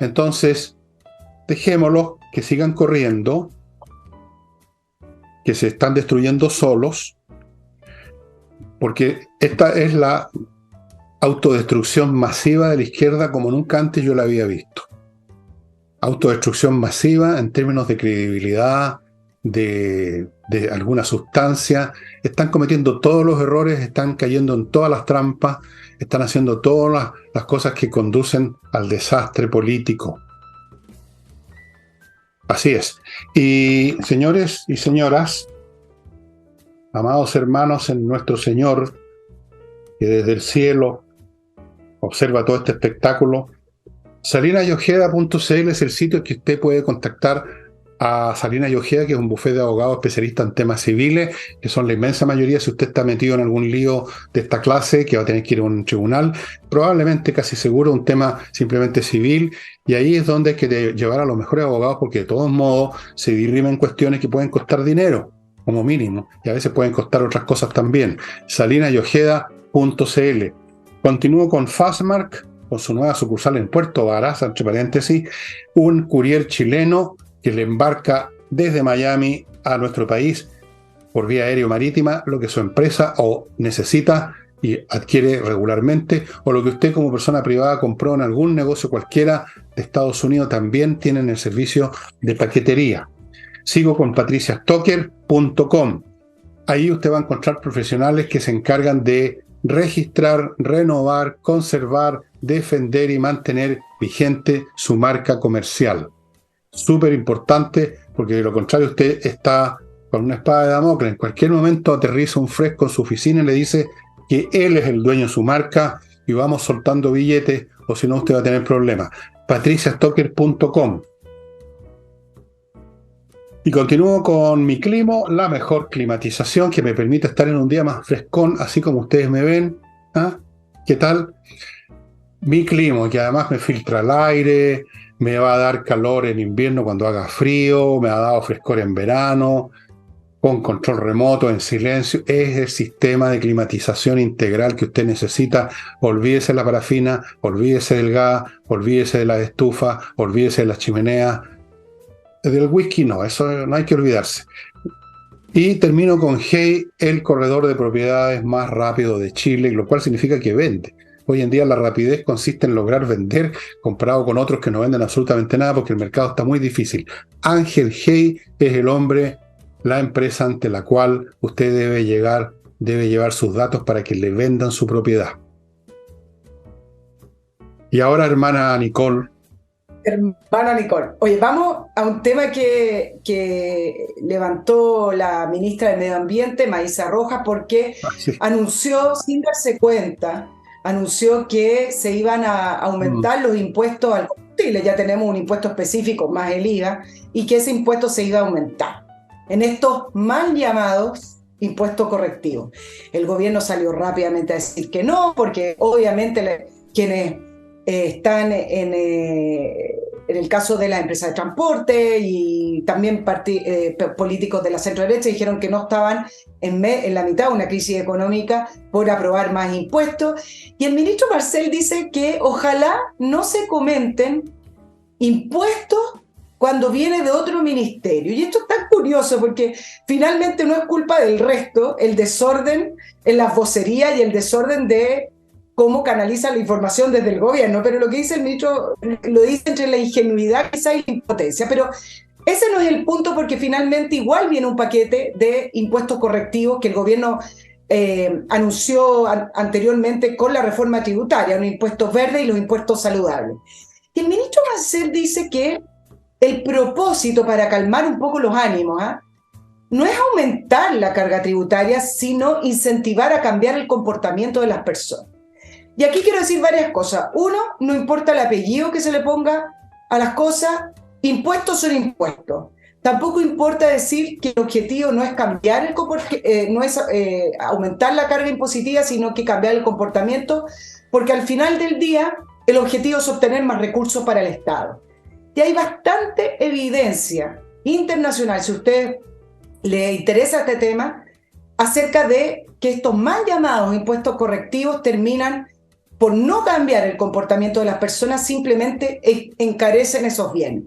Entonces, dejémoslos que sigan corriendo, que se están destruyendo solos, porque esta es la autodestrucción masiva de la izquierda como nunca antes yo la había visto. Autodestrucción masiva en términos de credibilidad, de alguna sustancia. Están cometiendo todos los errores, están cayendo en todas las trampas, están haciendo todas las cosas que conducen al desastre político. Así es. Y señores y señoras, amados hermanos en nuestro Señor, que desde el cielo observa todo este espectáculo, salinayojeda.cl es el sitio que usted puede contactar a Salinas y Ojeda, que es un bufete de abogados especialistas en temas civiles, que son la inmensa mayoría. Si usted está metido en algún lío de esta clase, que va a tener que ir a un tribunal, probablemente casi seguro un tema simplemente civil, y ahí es donde hay que llevar a los mejores abogados, porque de todos modos se dirimen cuestiones que pueden costar dinero, como mínimo, y a veces pueden costar otras cosas también. salinayojeda.cl. Continúo con Fastmark, con su nueva sucursal en Puerto Varas, entre paréntesis, un courier chileno que le embarca desde Miami a nuestro país por vía aérea o marítima lo que su empresa o necesita y adquiere regularmente, o lo que usted como persona privada compró en algún negocio cualquiera de Estados Unidos, también tienen el servicio de paquetería. Sigo con patriciastocker.com. Ahí usted va a encontrar profesionales que se encargan de registrar, renovar, conservar, defender y mantener vigente su marca comercial. Súper importante, porque de lo contrario usted está con una espada de Damocles. En cualquier momento aterriza un fresco en su oficina y le dice que él es el dueño de su marca y vamos soltando billetes, o si no usted va a tener problemas. patriciastocker.com. Y continúo con Mi Climo, la mejor climatización que me permite estar en un día más frescón, así como ustedes me ven. ¿Ah? ¿Qué tal? Mi Climo, que además me filtra el aire, me va a dar calor en invierno cuando haga frío, me ha dado frescor en verano, con control remoto, en silencio. Es el sistema de climatización integral que usted necesita. Olvídese de la parafina, olvídese del gas, olvídese de la estufa, olvídese de las chimeneas. Del whisky no, eso no hay que olvidarse. Y termino con Hey, el corredor de propiedades más rápido de Chile, lo cual significa que vende. Hoy en día la rapidez consiste en lograr vender comparado con otros que no venden absolutamente nada porque el mercado está muy difícil. Ángel Hey es el hombre, la empresa ante la cual usted debe llevar sus datos para que le vendan su propiedad. Y ahora, hermana Nicole. Hermana Nicole, oye, vamos a un tema que levantó la ministra de Medio Ambiente, Maísa Rojas, porque anunció, sin darse cuenta, que se iban a aumentar los impuestos al combustible. Ya tenemos un impuesto específico, más el IVA, y que ese impuesto se iba a aumentar en estos mal llamados impuestos correctivos. El gobierno salió rápidamente a decir que no, porque obviamente quienes están en el caso de la empresa de transporte y también políticos de la centro derecha dijeron que no estaban en la mitad de una crisis económica por aprobar más impuestos. Y el ministro Marcel dice que ojalá no se comenten impuestos cuando viene de otro ministerio. Y esto es tan curioso porque finalmente no es culpa del resto, el desorden en las vocerías y el desorden de cómo canaliza la información desde el gobierno, pero lo que dice el ministro lo dice entre la ingenuidad quizá y la impotencia, pero ese no es el punto, porque finalmente igual viene un paquete de impuestos correctivos que el gobierno anunció anteriormente con la reforma tributaria, los impuestos verdes y los impuestos saludables. Y el ministro Marcel dice que el propósito, para calmar un poco los ánimos, no es aumentar la carga tributaria, sino incentivar a cambiar el comportamiento de las personas. Y aquí quiero decir varias cosas. Uno, no importa el apellido que se le ponga a las cosas, impuestos son impuestos. Tampoco importa decir que el objetivo no es cambiar no es aumentar la carga impositiva, sino que cambiar el comportamiento, porque al final del día el objetivo es obtener más recursos para el Estado. Y hay bastante evidencia internacional, si a usted le interesa este tema, acerca de que estos mal llamados impuestos correctivos terminan por no cambiar el comportamiento de las personas, simplemente encarecen esos bienes.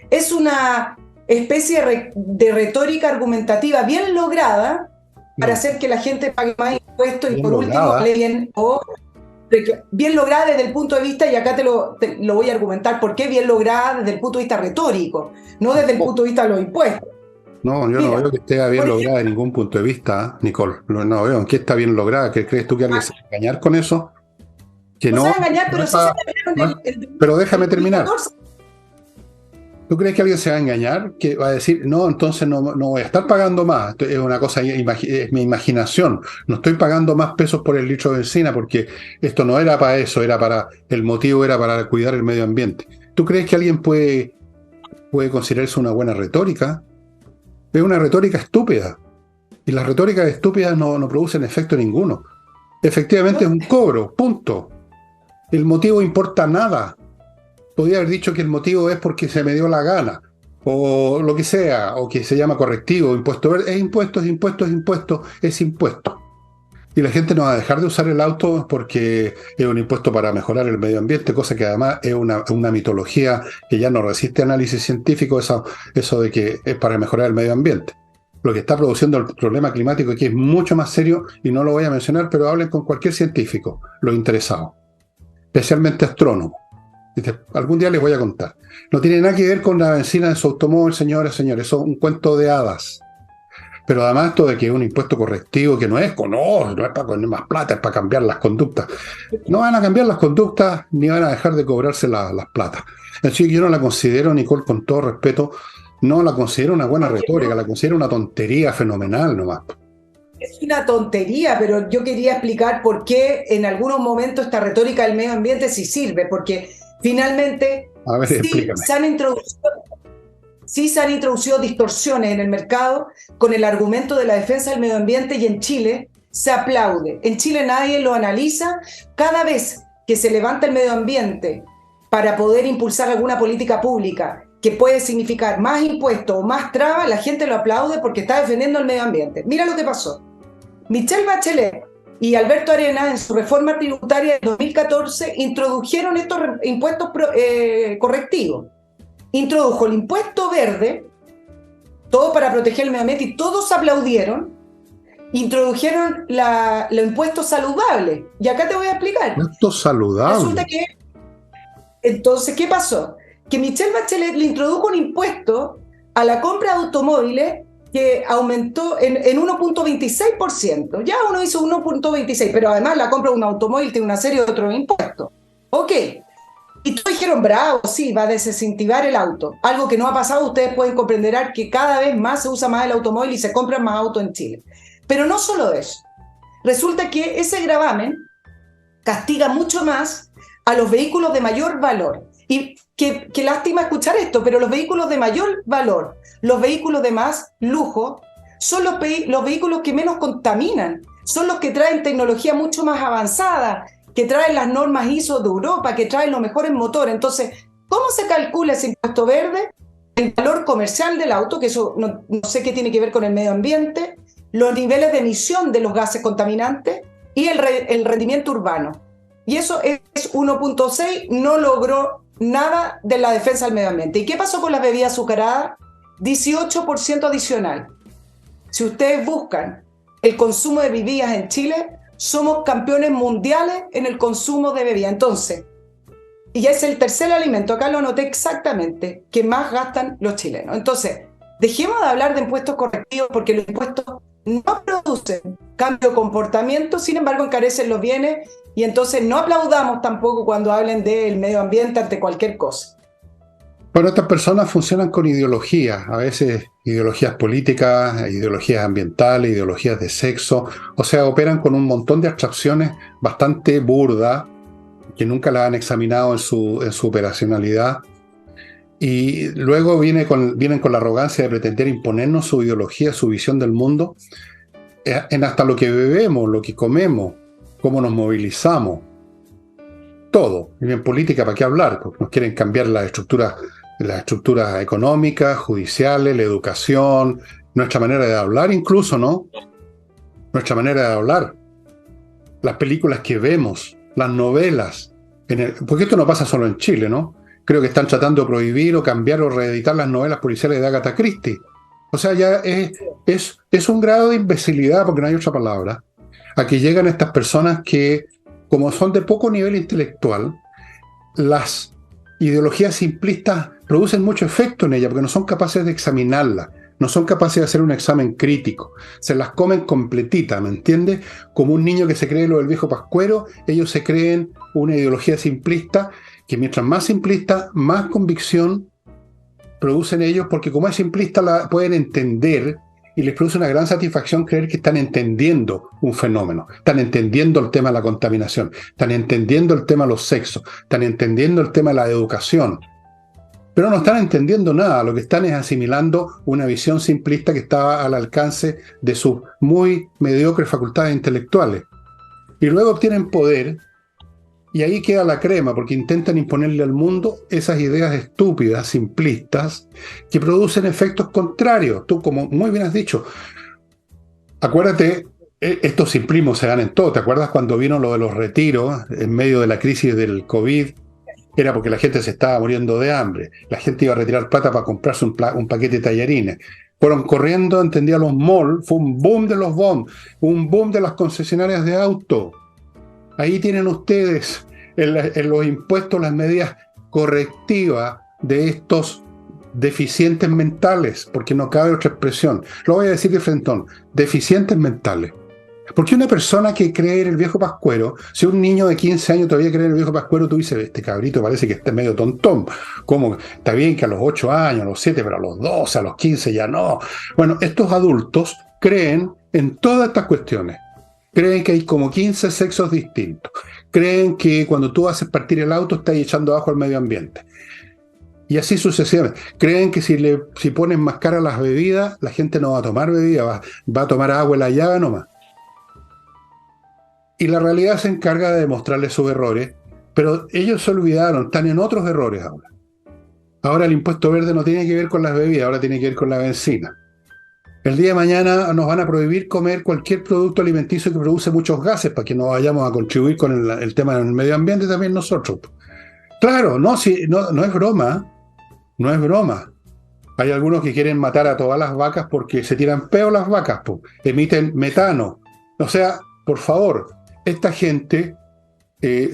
Es una especie de retórica argumentativa bien lograda para hacer que la gente pague más impuestos y por último bien lograda desde el punto de vista, y acá te lo voy a argumentar por qué bien lograda desde el punto de vista retórico, no desde el punto de vista de los impuestos. No, yo no veo que esté bien lograda de ningún punto de vista, Nicole. No veo en qué está bien lograda. ¿Qué crees tú que alguien se va a engañar con eso? Que no se va a engañar, pero sí se engañaron pero déjame terminar. ¿Tú crees que alguien se va a engañar? Que va a decir, no, entonces no voy a estar pagando más. Es una cosa, es mi imaginación. No estoy pagando más pesos por el litro de benzina porque esto no era para eso, el motivo era para cuidar el medio ambiente. ¿Tú crees que alguien puede considerarse una buena retórica? Es una retórica estúpida. Y las retóricas estúpidas no producen efecto ninguno. Efectivamente es un cobro, punto. El motivo importa nada. Podría haber dicho que el motivo es porque se me dio la gana, o lo que sea, o que se llama correctivo, impuesto verde. Es impuesto, es impuesto, es impuesto, es impuesto. Y la gente no va a dejar de usar el auto porque es un impuesto para mejorar el medio ambiente, cosa que además es una mitología que ya no resiste análisis científico, eso de que es para mejorar el medio ambiente. Lo que está produciendo el problema climático aquí es mucho más serio, y no lo voy a mencionar, pero hablen con cualquier científico, los interesados, especialmente astrónomos. Algún día les voy a contar. No tiene nada que ver con la benzina de su automóvil, señores, eso es un cuento de hadas. Pero además esto de que es un impuesto correctivo, que no es para poner más plata, es para cambiar las conductas. No van a cambiar las conductas ni van a dejar de cobrarse las plata. Así que yo no la considero, Nicole, con todo respeto, no la considero una buena retórica, la considero una tontería fenomenal nomás. Es una tontería, pero yo quería explicar por qué en algunos momentos esta retórica del medio ambiente sí sirve, porque finalmente sí se han introducido distorsiones en el mercado con el argumento de la defensa del medio ambiente, y en Chile se aplaude. En Chile nadie lo analiza. Cada vez que se levanta el medio ambiente para poder impulsar alguna política pública que puede significar más impuestos o más trabas, la gente lo aplaude porque está defendiendo el medio ambiente. Mira lo que pasó. Michelle Bachelet y Alberto Arenas, en su reforma tributaria de 2014, introdujeron estos impuestos correctivos. Introdujo el impuesto verde, todo para proteger el medio ambiente, y todos aplaudieron. Introdujeron los impuestos saludables. Y acá te voy a explicar. ¿Impuestos saludables? Resulta que, entonces, ¿qué pasó? Que Michelle Bachelet le introdujo un impuesto a la compra de automóviles que aumentó en 1.26%. Ya uno hizo 1.26, pero además la compra de un automóvil tiene una serie de otros impuestos. Ok. Y todos dijeron, bravo, sí, va a desincentivar el auto. Algo que no ha pasado, ustedes pueden comprender que cada vez más se usa más el automóvil y se compran más autos en Chile. Pero no solo eso. Resulta que ese gravamen castiga mucho más a los vehículos de mayor valor. Y qué lástima escuchar esto, pero los vehículos de mayor valor, los vehículos de más lujo, son los vehículos que menos contaminan, son los que traen tecnología mucho más avanzada, que traen las normas ISO de Europa, que traen los mejores motores. Entonces, ¿cómo se calcula ese impuesto verde? El valor comercial del auto, que eso no sé qué tiene que ver con el medio ambiente, los niveles de emisión de los gases contaminantes y el rendimiento urbano. Y eso es 1.6, no logró nada de la defensa del medio ambiente. ¿Y qué pasó con las bebidas azucaradas? 18% adicional. Si ustedes buscan el consumo de bebidas en Chile, somos campeones mundiales en el consumo de bebidas. Entonces, y es el tercer alimento, acá lo anoté exactamente, que más gastan los chilenos. Entonces, dejemos de hablar de impuestos correctivos, porque los impuestos no producen cambio de comportamiento, sin embargo encarecen los bienes, y entonces no aplaudamos tampoco cuando hablen del medio ambiente ante cualquier cosa. Bueno, estas personas funcionan con ideologías, a veces ideologías políticas, ideologías ambientales, ideologías de sexo, o sea, operan con un montón de abstracciones bastante burdas, que nunca las han examinado en su operacionalidad, y luego vienen con la arrogancia de pretender imponernos su ideología, su visión del mundo, en hasta lo que bebemos, lo que comemos, cómo nos movilizamos, todo. Y en política, ¿para qué hablar? Porque nos quieren cambiar las estructuras económicas, judiciales, la educación, nuestra manera de hablar incluso, ¿no? Nuestra manera de hablar, las películas que vemos, las novelas, porque esto no pasa solo en Chile, ¿no? Creo que están tratando de prohibir o cambiar o reeditar las novelas policiales de Agatha Christie. O sea, ya es un grado de imbecilidad, porque no hay otra palabra, a que llegan estas personas que, como son de poco nivel intelectual, las ideologías simplistas producen mucho efecto en ellas, porque no son capaces de examinarlas, no son capaces de hacer un examen crítico, se las comen completitas, ¿me entiendes? Como un niño que se cree lo del viejo Pascuero, ellos se creen una ideología simplista, que mientras más simplista, más convicción producen ellos, porque como es simplista la pueden entender, y les produce una gran satisfacción creer que están entendiendo un fenómeno, están entendiendo el tema de la contaminación, están entendiendo el tema de los sexos, están entendiendo el tema de la educación, pero no están entendiendo nada, lo que están es asimilando una visión simplista que estaba al alcance de sus muy mediocres facultades intelectuales. Y luego obtienen poder, y ahí queda la crema, porque intentan imponerle al mundo esas ideas estúpidas, simplistas, que producen efectos contrarios. Tú, como muy bien has dicho, acuérdate, estos simplismos se dan en todo. ¿Te acuerdas cuando vino lo de los retiros en medio de la crisis del COVID? Era porque la gente se estaba muriendo de hambre. La gente iba a retirar plata para comprarse un paquete de tallarines. Fueron corriendo, entendía, los malls, fue un boom de los bonds, un boom de las concesionarias de auto. Ahí tienen ustedes en los impuestos las medidas correctivas de estos deficientes mentales, porque no cabe otra expresión. Lo voy a decir de frentón, deficientes mentales. Porque una persona que cree en el viejo Pascuero, si un niño de 15 años todavía cree en el viejo Pascuero, tú dices, este cabrito parece que está medio tontón. ¿Cómo? Está bien que a los 8 años, a los 7, pero a los 12, a los 15 ya no. Bueno, estos adultos creen en todas estas cuestiones. Creen que hay como 15 sexos distintos. Creen que cuando tú haces partir el auto estás echando abajo al medio ambiente. Y así sucesivamente. Creen que si ponen más cara las bebidas, la gente no va a tomar bebida, va a tomar agua en la llave nomás. Y la realidad se encarga de demostrarles sus errores, pero ellos se olvidaron, están en otros errores ahora. Ahora el impuesto verde no tiene que ver con las bebidas, ahora tiene que ver con la benzina. El día de mañana nos van a prohibir comer cualquier producto alimenticio que produce muchos gases para que no vayamos a contribuir con el tema del medio ambiente también nosotros. Claro, no es broma, no es broma. Hay algunos que quieren matar a todas las vacas porque se tiran peo las vacas, emiten metano. O sea, por favor, esta gente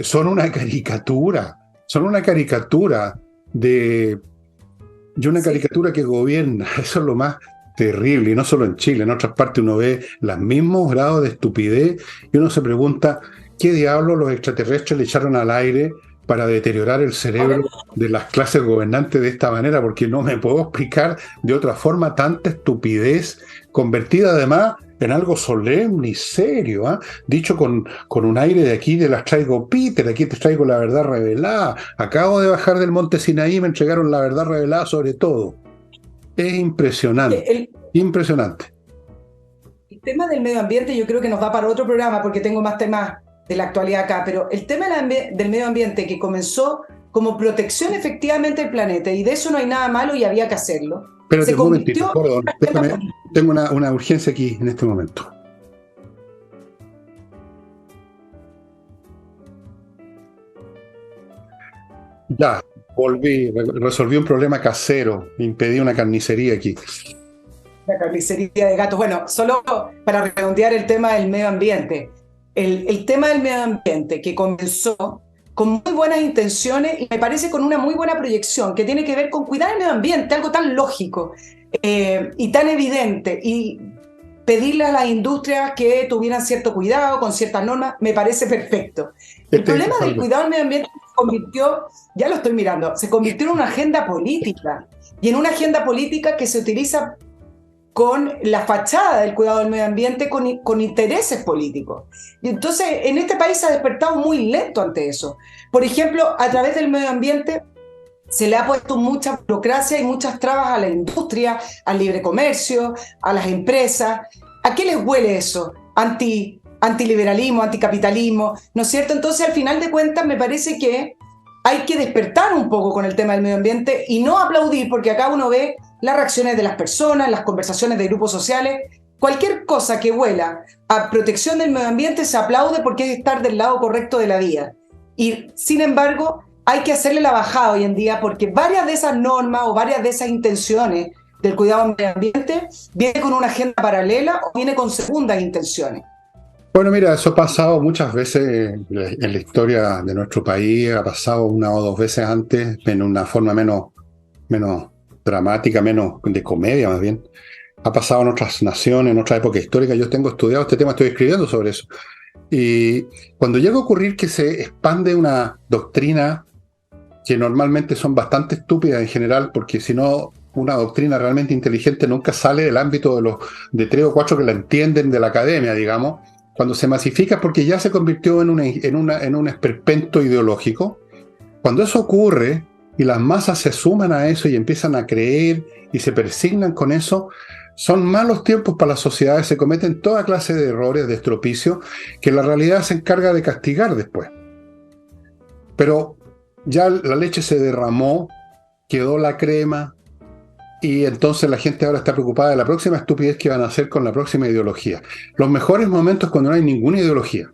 son una caricatura de una caricatura que gobierna. Eso es lo más terrible, y no solo en Chile, en otras partes uno ve los mismos grados de estupidez y uno se pregunta qué diablos los extraterrestres le echaron al aire para deteriorar el cerebro de las clases gobernantes de esta manera, porque no me puedo explicar de otra forma tanta estupidez convertida además en algo solemne y serio, ¿eh? Dicho con un aire de aquí, de las traigo Peter, aquí te traigo la verdad revelada, acabo de bajar del monte Sinaí y me entregaron la verdad revelada sobre todo. Es impresionante, impresionante. El tema del medio ambiente yo creo que nos da para otro programa porque tengo más temas de la actualidad acá, pero el tema del medio ambiente que comenzó como protección efectivamente del planeta, y de eso no hay nada malo y había que hacerlo. Espérate un momentito, perdón, déjame, tengo una urgencia aquí en este momento. Ya, volví, resolví un problema casero, impedí una carnicería aquí. La carnicería de gatos. Bueno, solo para redondear el tema del medio ambiente. El tema del medio ambiente que comenzó con muy buenas intenciones y me parece con una muy buena proyección que tiene que ver con cuidar el medio ambiente, algo tan lógico y tan evidente, y pedirle a las industrias que tuvieran cierto cuidado con ciertas normas, me parece perfecto. El problema del cuidado del medio ambiente convirtió, ya lo estoy mirando, se convirtió en una agenda política, y en una agenda política que se utiliza con la fachada del cuidado del medio ambiente con intereses políticos. Y entonces en este país se ha despertado muy lento ante eso. Por ejemplo, a través del medio ambiente se le ha puesto mucha burocracia y muchas trabas a la industria, al libre comercio, a las empresas. ¿A qué les huele eso? Antiliberalismo, anticapitalismo, ¿no es cierto? Entonces, al final de cuentas, me parece que hay que despertar un poco con el tema del medio ambiente y no aplaudir, porque acá uno ve las reacciones de las personas, las conversaciones de grupos sociales. Cualquier cosa que huela a protección del medio ambiente se aplaude porque es estar del lado correcto de la vía. Y, sin embargo, hay que hacerle la bajada hoy en día porque varias de esas normas o varias de esas intenciones del cuidado del medio ambiente viene con una agenda paralela o viene con segundas intenciones. Bueno, mira, eso ha pasado muchas veces en la historia de nuestro país, ha pasado una o dos veces antes, en una forma menos dramática, menos de comedia más bien. Ha pasado en otras naciones, en otra época histórica. Yo tengo estudiado este tema, estoy escribiendo sobre eso. Y cuando llega a ocurrir que se expande una doctrina que normalmente son bastante estúpidas en general, porque si no, una doctrina realmente inteligente nunca sale del ámbito de los de 3 o 4 que la entienden de la academia, digamos. Cuando se masifica es porque ya se convirtió en un esperpento ideológico. Cuando eso ocurre y las masas se suman a eso y empiezan a creer y se persignan con eso, son malos tiempos para las sociedades, se cometen toda clase de errores, de estropicios, que la realidad se encarga de castigar después. Pero ya la leche se derramó, quedó la crema, y entonces la gente ahora está preocupada de la próxima estupidez que van a hacer con la próxima ideología. Los mejores momentos cuando no hay ninguna ideología.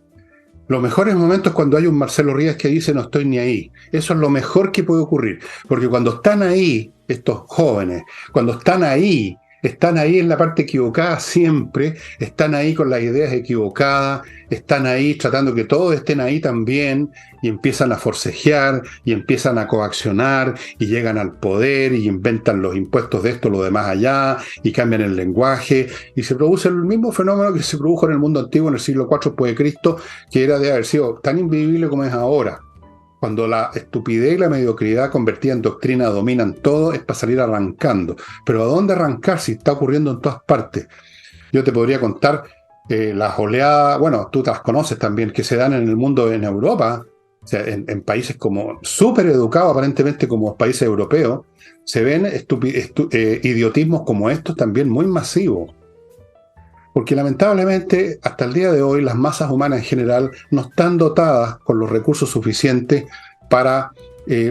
Los mejores momentos cuando hay un Marcelo Ríos que dice no estoy ni ahí. Eso es lo mejor que puede ocurrir. Porque cuando están ahí, estos jóvenes, cuando están ahí en la parte equivocada siempre, están ahí con las ideas equivocadas, están ahí tratando que todos estén ahí también, y empiezan a forcejear, y empiezan a coaccionar, y llegan al poder, y inventan los impuestos de esto, lo demás allá, y cambian el lenguaje, y se produce el mismo fenómeno que se produjo en el mundo antiguo, en el siglo IV después de Cristo, que era de haber sido tan invivible como es ahora. Cuando la estupidez y la mediocridad convertida en doctrina dominan todo, es para salir arrancando. Pero ¿a dónde arrancar si está ocurriendo en todas partes? Yo te podría contar las oleadas, bueno, tú te las conoces también, que se dan en el mundo, en Europa, o sea, en países como súper educados aparentemente como países europeos, se ven idiotismos como estos también muy masivos. Porque lamentablemente, hasta el día de hoy, las masas humanas en general no están dotadas con los recursos suficientes para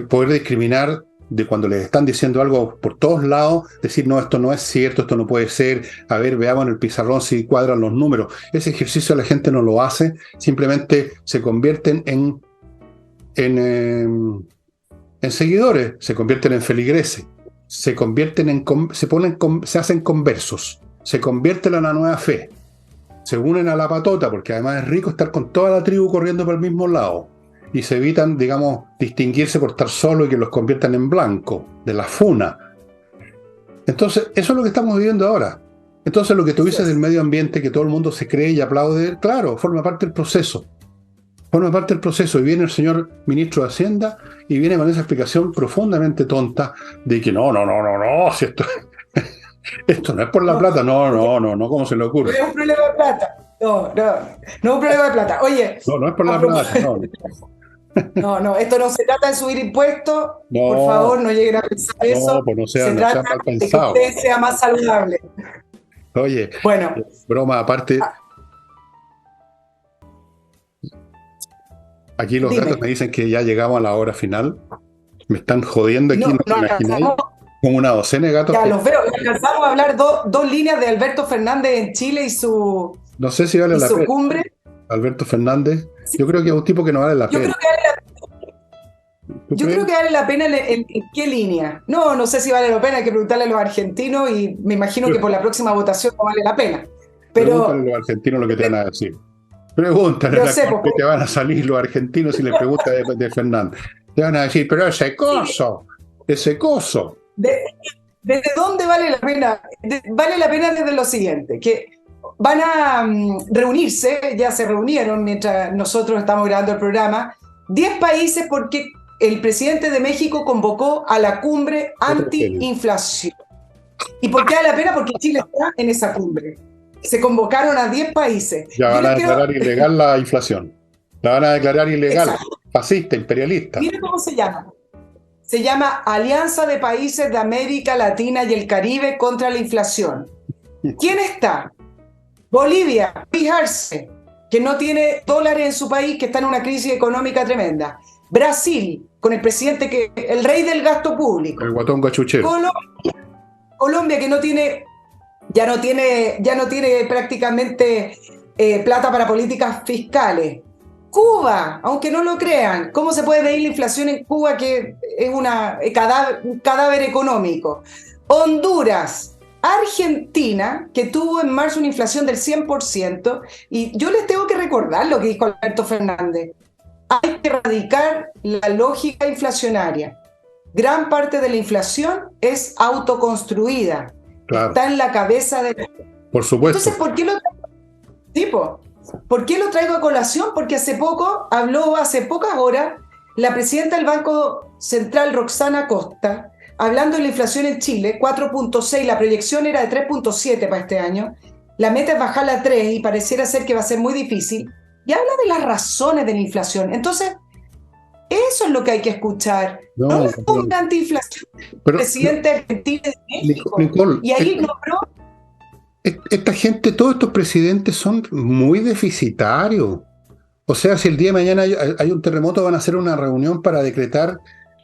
poder discriminar de cuando les están diciendo algo por todos lados, decir, no, esto no es cierto, esto no puede ser, a ver, veamos en el pizarrón si cuadran los números. Ese ejercicio la gente no lo hace, simplemente se convierten en seguidores, se convierten en feligreses, se hacen conversos. Se convierten en la nueva fe, se unen a la patota, porque además es rico estar con toda la tribu corriendo por el mismo lado, y se evitan, digamos, distinguirse por estar solo y que los conviertan en blanco, de la funa. Entonces, eso es lo que estamos viviendo ahora. Entonces, lo que tú dices del medio ambiente, que todo el mundo se cree y aplaude, claro, forma parte del proceso. Forma parte del proceso, y viene el señor ministro de Hacienda, y viene con esa explicación profundamente tonta, de que no, si esto... Esto no es por la plata, no, ¿cómo se le ocurre? No es un problema de plata, no es un problema de plata. Oye, no es por la plata, no, esto no se trata de subir impuestos, por favor, no lleguen a pensar eso. Pues no se trata de que usted sea más saludable. Oye, bueno, broma aparte. Aquí los gatos me dicen que ya llegamos a la hora final. Me están jodiendo aquí, no me imagináis. Con una docena de gatos. Ya, los veo. Alcanzamos a hablar dos líneas de Alberto Fernández en Chile y su, no sé si vale la pena. Cumbre. Alberto Fernández. Sí. Yo creo que es un tipo que no vale la pena. Yo creo que vale la pena en qué línea. No sé si vale la pena, hay que preguntarle a los argentinos y me imagino que por la próxima votación no vale la pena. Pero pregúntale a los argentinos lo que te van a decir. Pregúntale que te van a salir los argentinos si les preguntas de Fernández. Te van a decir, pero ese coso. ¿Desde dónde vale la pena? Vale la pena desde lo siguiente, que van a reunirse, ya se reunieron mientras nosotros estamos grabando el programa, 10 países porque el presidente de México convocó a la cumbre anti-inflación. ¿Y por qué vale la pena? Porque Chile está en esa cumbre. Se convocaron a 10 países. Ya van a declarar ilegal la inflación. La van a declarar ilegal. Exacto. Fascista, imperialista. Mire cómo se llama. Se llama Alianza de Países de América Latina y el Caribe contra la Inflación. ¿Quién está? Bolivia, fijarse, que no tiene dólares en su país, que está en una crisis económica tremenda. Brasil, con el presidente que el rey del gasto público. El guatón gachuchero. Colombia, que ya no tiene prácticamente plata para políticas fiscales. Cuba, aunque no lo crean, ¿cómo se puede medir la inflación en Cuba, que es un cadáver económico? Honduras, Argentina, que tuvo en marzo una inflación del 100%, y yo les tengo que recordar lo que dijo Alberto Fernández. Hay que erradicar la lógica inflacionaria. Gran parte de la inflación es autoconstruida. Claro. Está en la cabeza de... Por supuesto. Entonces, ¿por qué lo traigo a colación? Porque hace pocas horas, la presidenta del Banco Central, Roxana Acosta, hablando de la inflación en Chile, 4.6, la proyección era de 3.7 para este año, la meta es bajarla a 3 y pareciera ser que va a ser muy difícil, y habla de las razones de la inflación. Entonces, eso es lo que hay que escuchar. No le ponga antiinflación presidente argentino de México. Nicole, y ahí nombró... Esta gente, todos estos presidentes son muy deficitarios. O sea, si el día de mañana hay un terremoto, van a hacer una reunión para decretar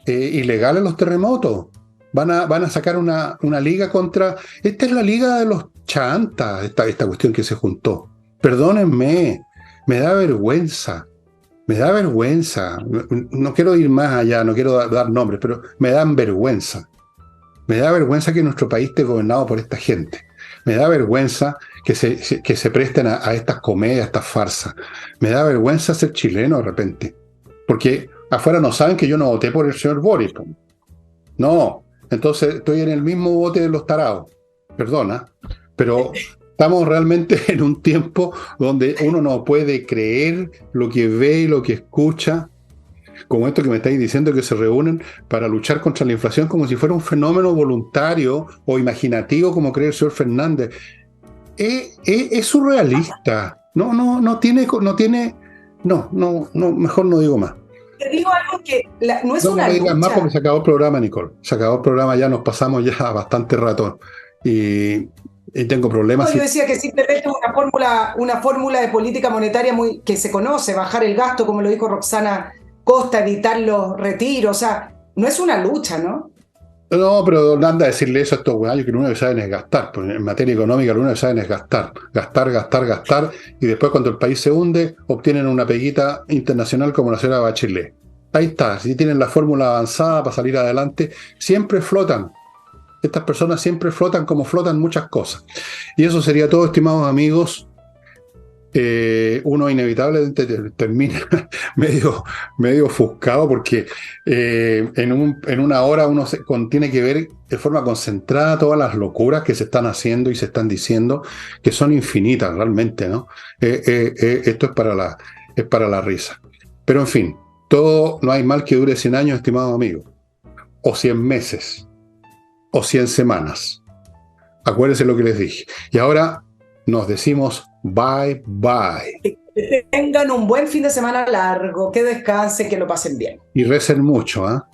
ilegales los terremotos. Van a sacar una liga contra... Esta es la liga de los chantas, esta cuestión que se juntó. Perdónenme, me da vergüenza. Me da vergüenza. No quiero ir más allá, no quiero dar nombres, pero me dan vergüenza. Me da vergüenza que nuestro país esté gobernado por esta gente. Me da vergüenza que se presten a estas comedias, a estas farsas. Me da vergüenza ser chileno de repente. Porque afuera no saben que yo no voté por el señor Boris. No, entonces estoy en el mismo bote de los tarados. Perdona, pero estamos realmente en un tiempo donde uno no puede creer lo que ve y lo que escucha. Como esto que me estáis diciendo, que se reúnen para luchar contra la inflación como si fuera un fenómeno voluntario o imaginativo, como cree el señor Fernández. Es surrealista. No, mejor no digo más. Te digo algo que no es una lucha. No me digas más porque se acabó el programa, Nicole. Se acabó el programa, ya nos pasamos ya bastante rato. Y tengo problemas. No, yo decía que simplemente una fórmula de política monetaria que se conoce, bajar el gasto, como lo dijo Roxana Costa, evitar los retiros, o sea, no es una lucha, ¿no? No, pero no anda a decirle eso a estos güeyes, que lo único que saben es gastar, porque en materia económica lo único que saben es gastar, y después cuando el país se hunde, obtienen una peguita internacional como la señora Bachelet. Ahí está, si tienen la fórmula avanzada para salir adelante, siempre flotan. Estas personas siempre flotan como flotan muchas cosas. Y eso sería todo, estimados amigos. Uno inevitablemente termina medio ofuscado porque en una hora uno tiene que ver de forma concentrada todas las locuras que se están haciendo y se están diciendo, que son infinitas realmente, ¿no? Esto es para la risa. Pero en fin, no hay mal que dure 100 años, estimados amigos, o 100 meses, o 100 semanas. Acuérdense lo que les dije. Y ahora nos decimos bye, bye. Que tengan un buen fin de semana largo, que descansen, que lo pasen bien. Y recen mucho, ¿ah?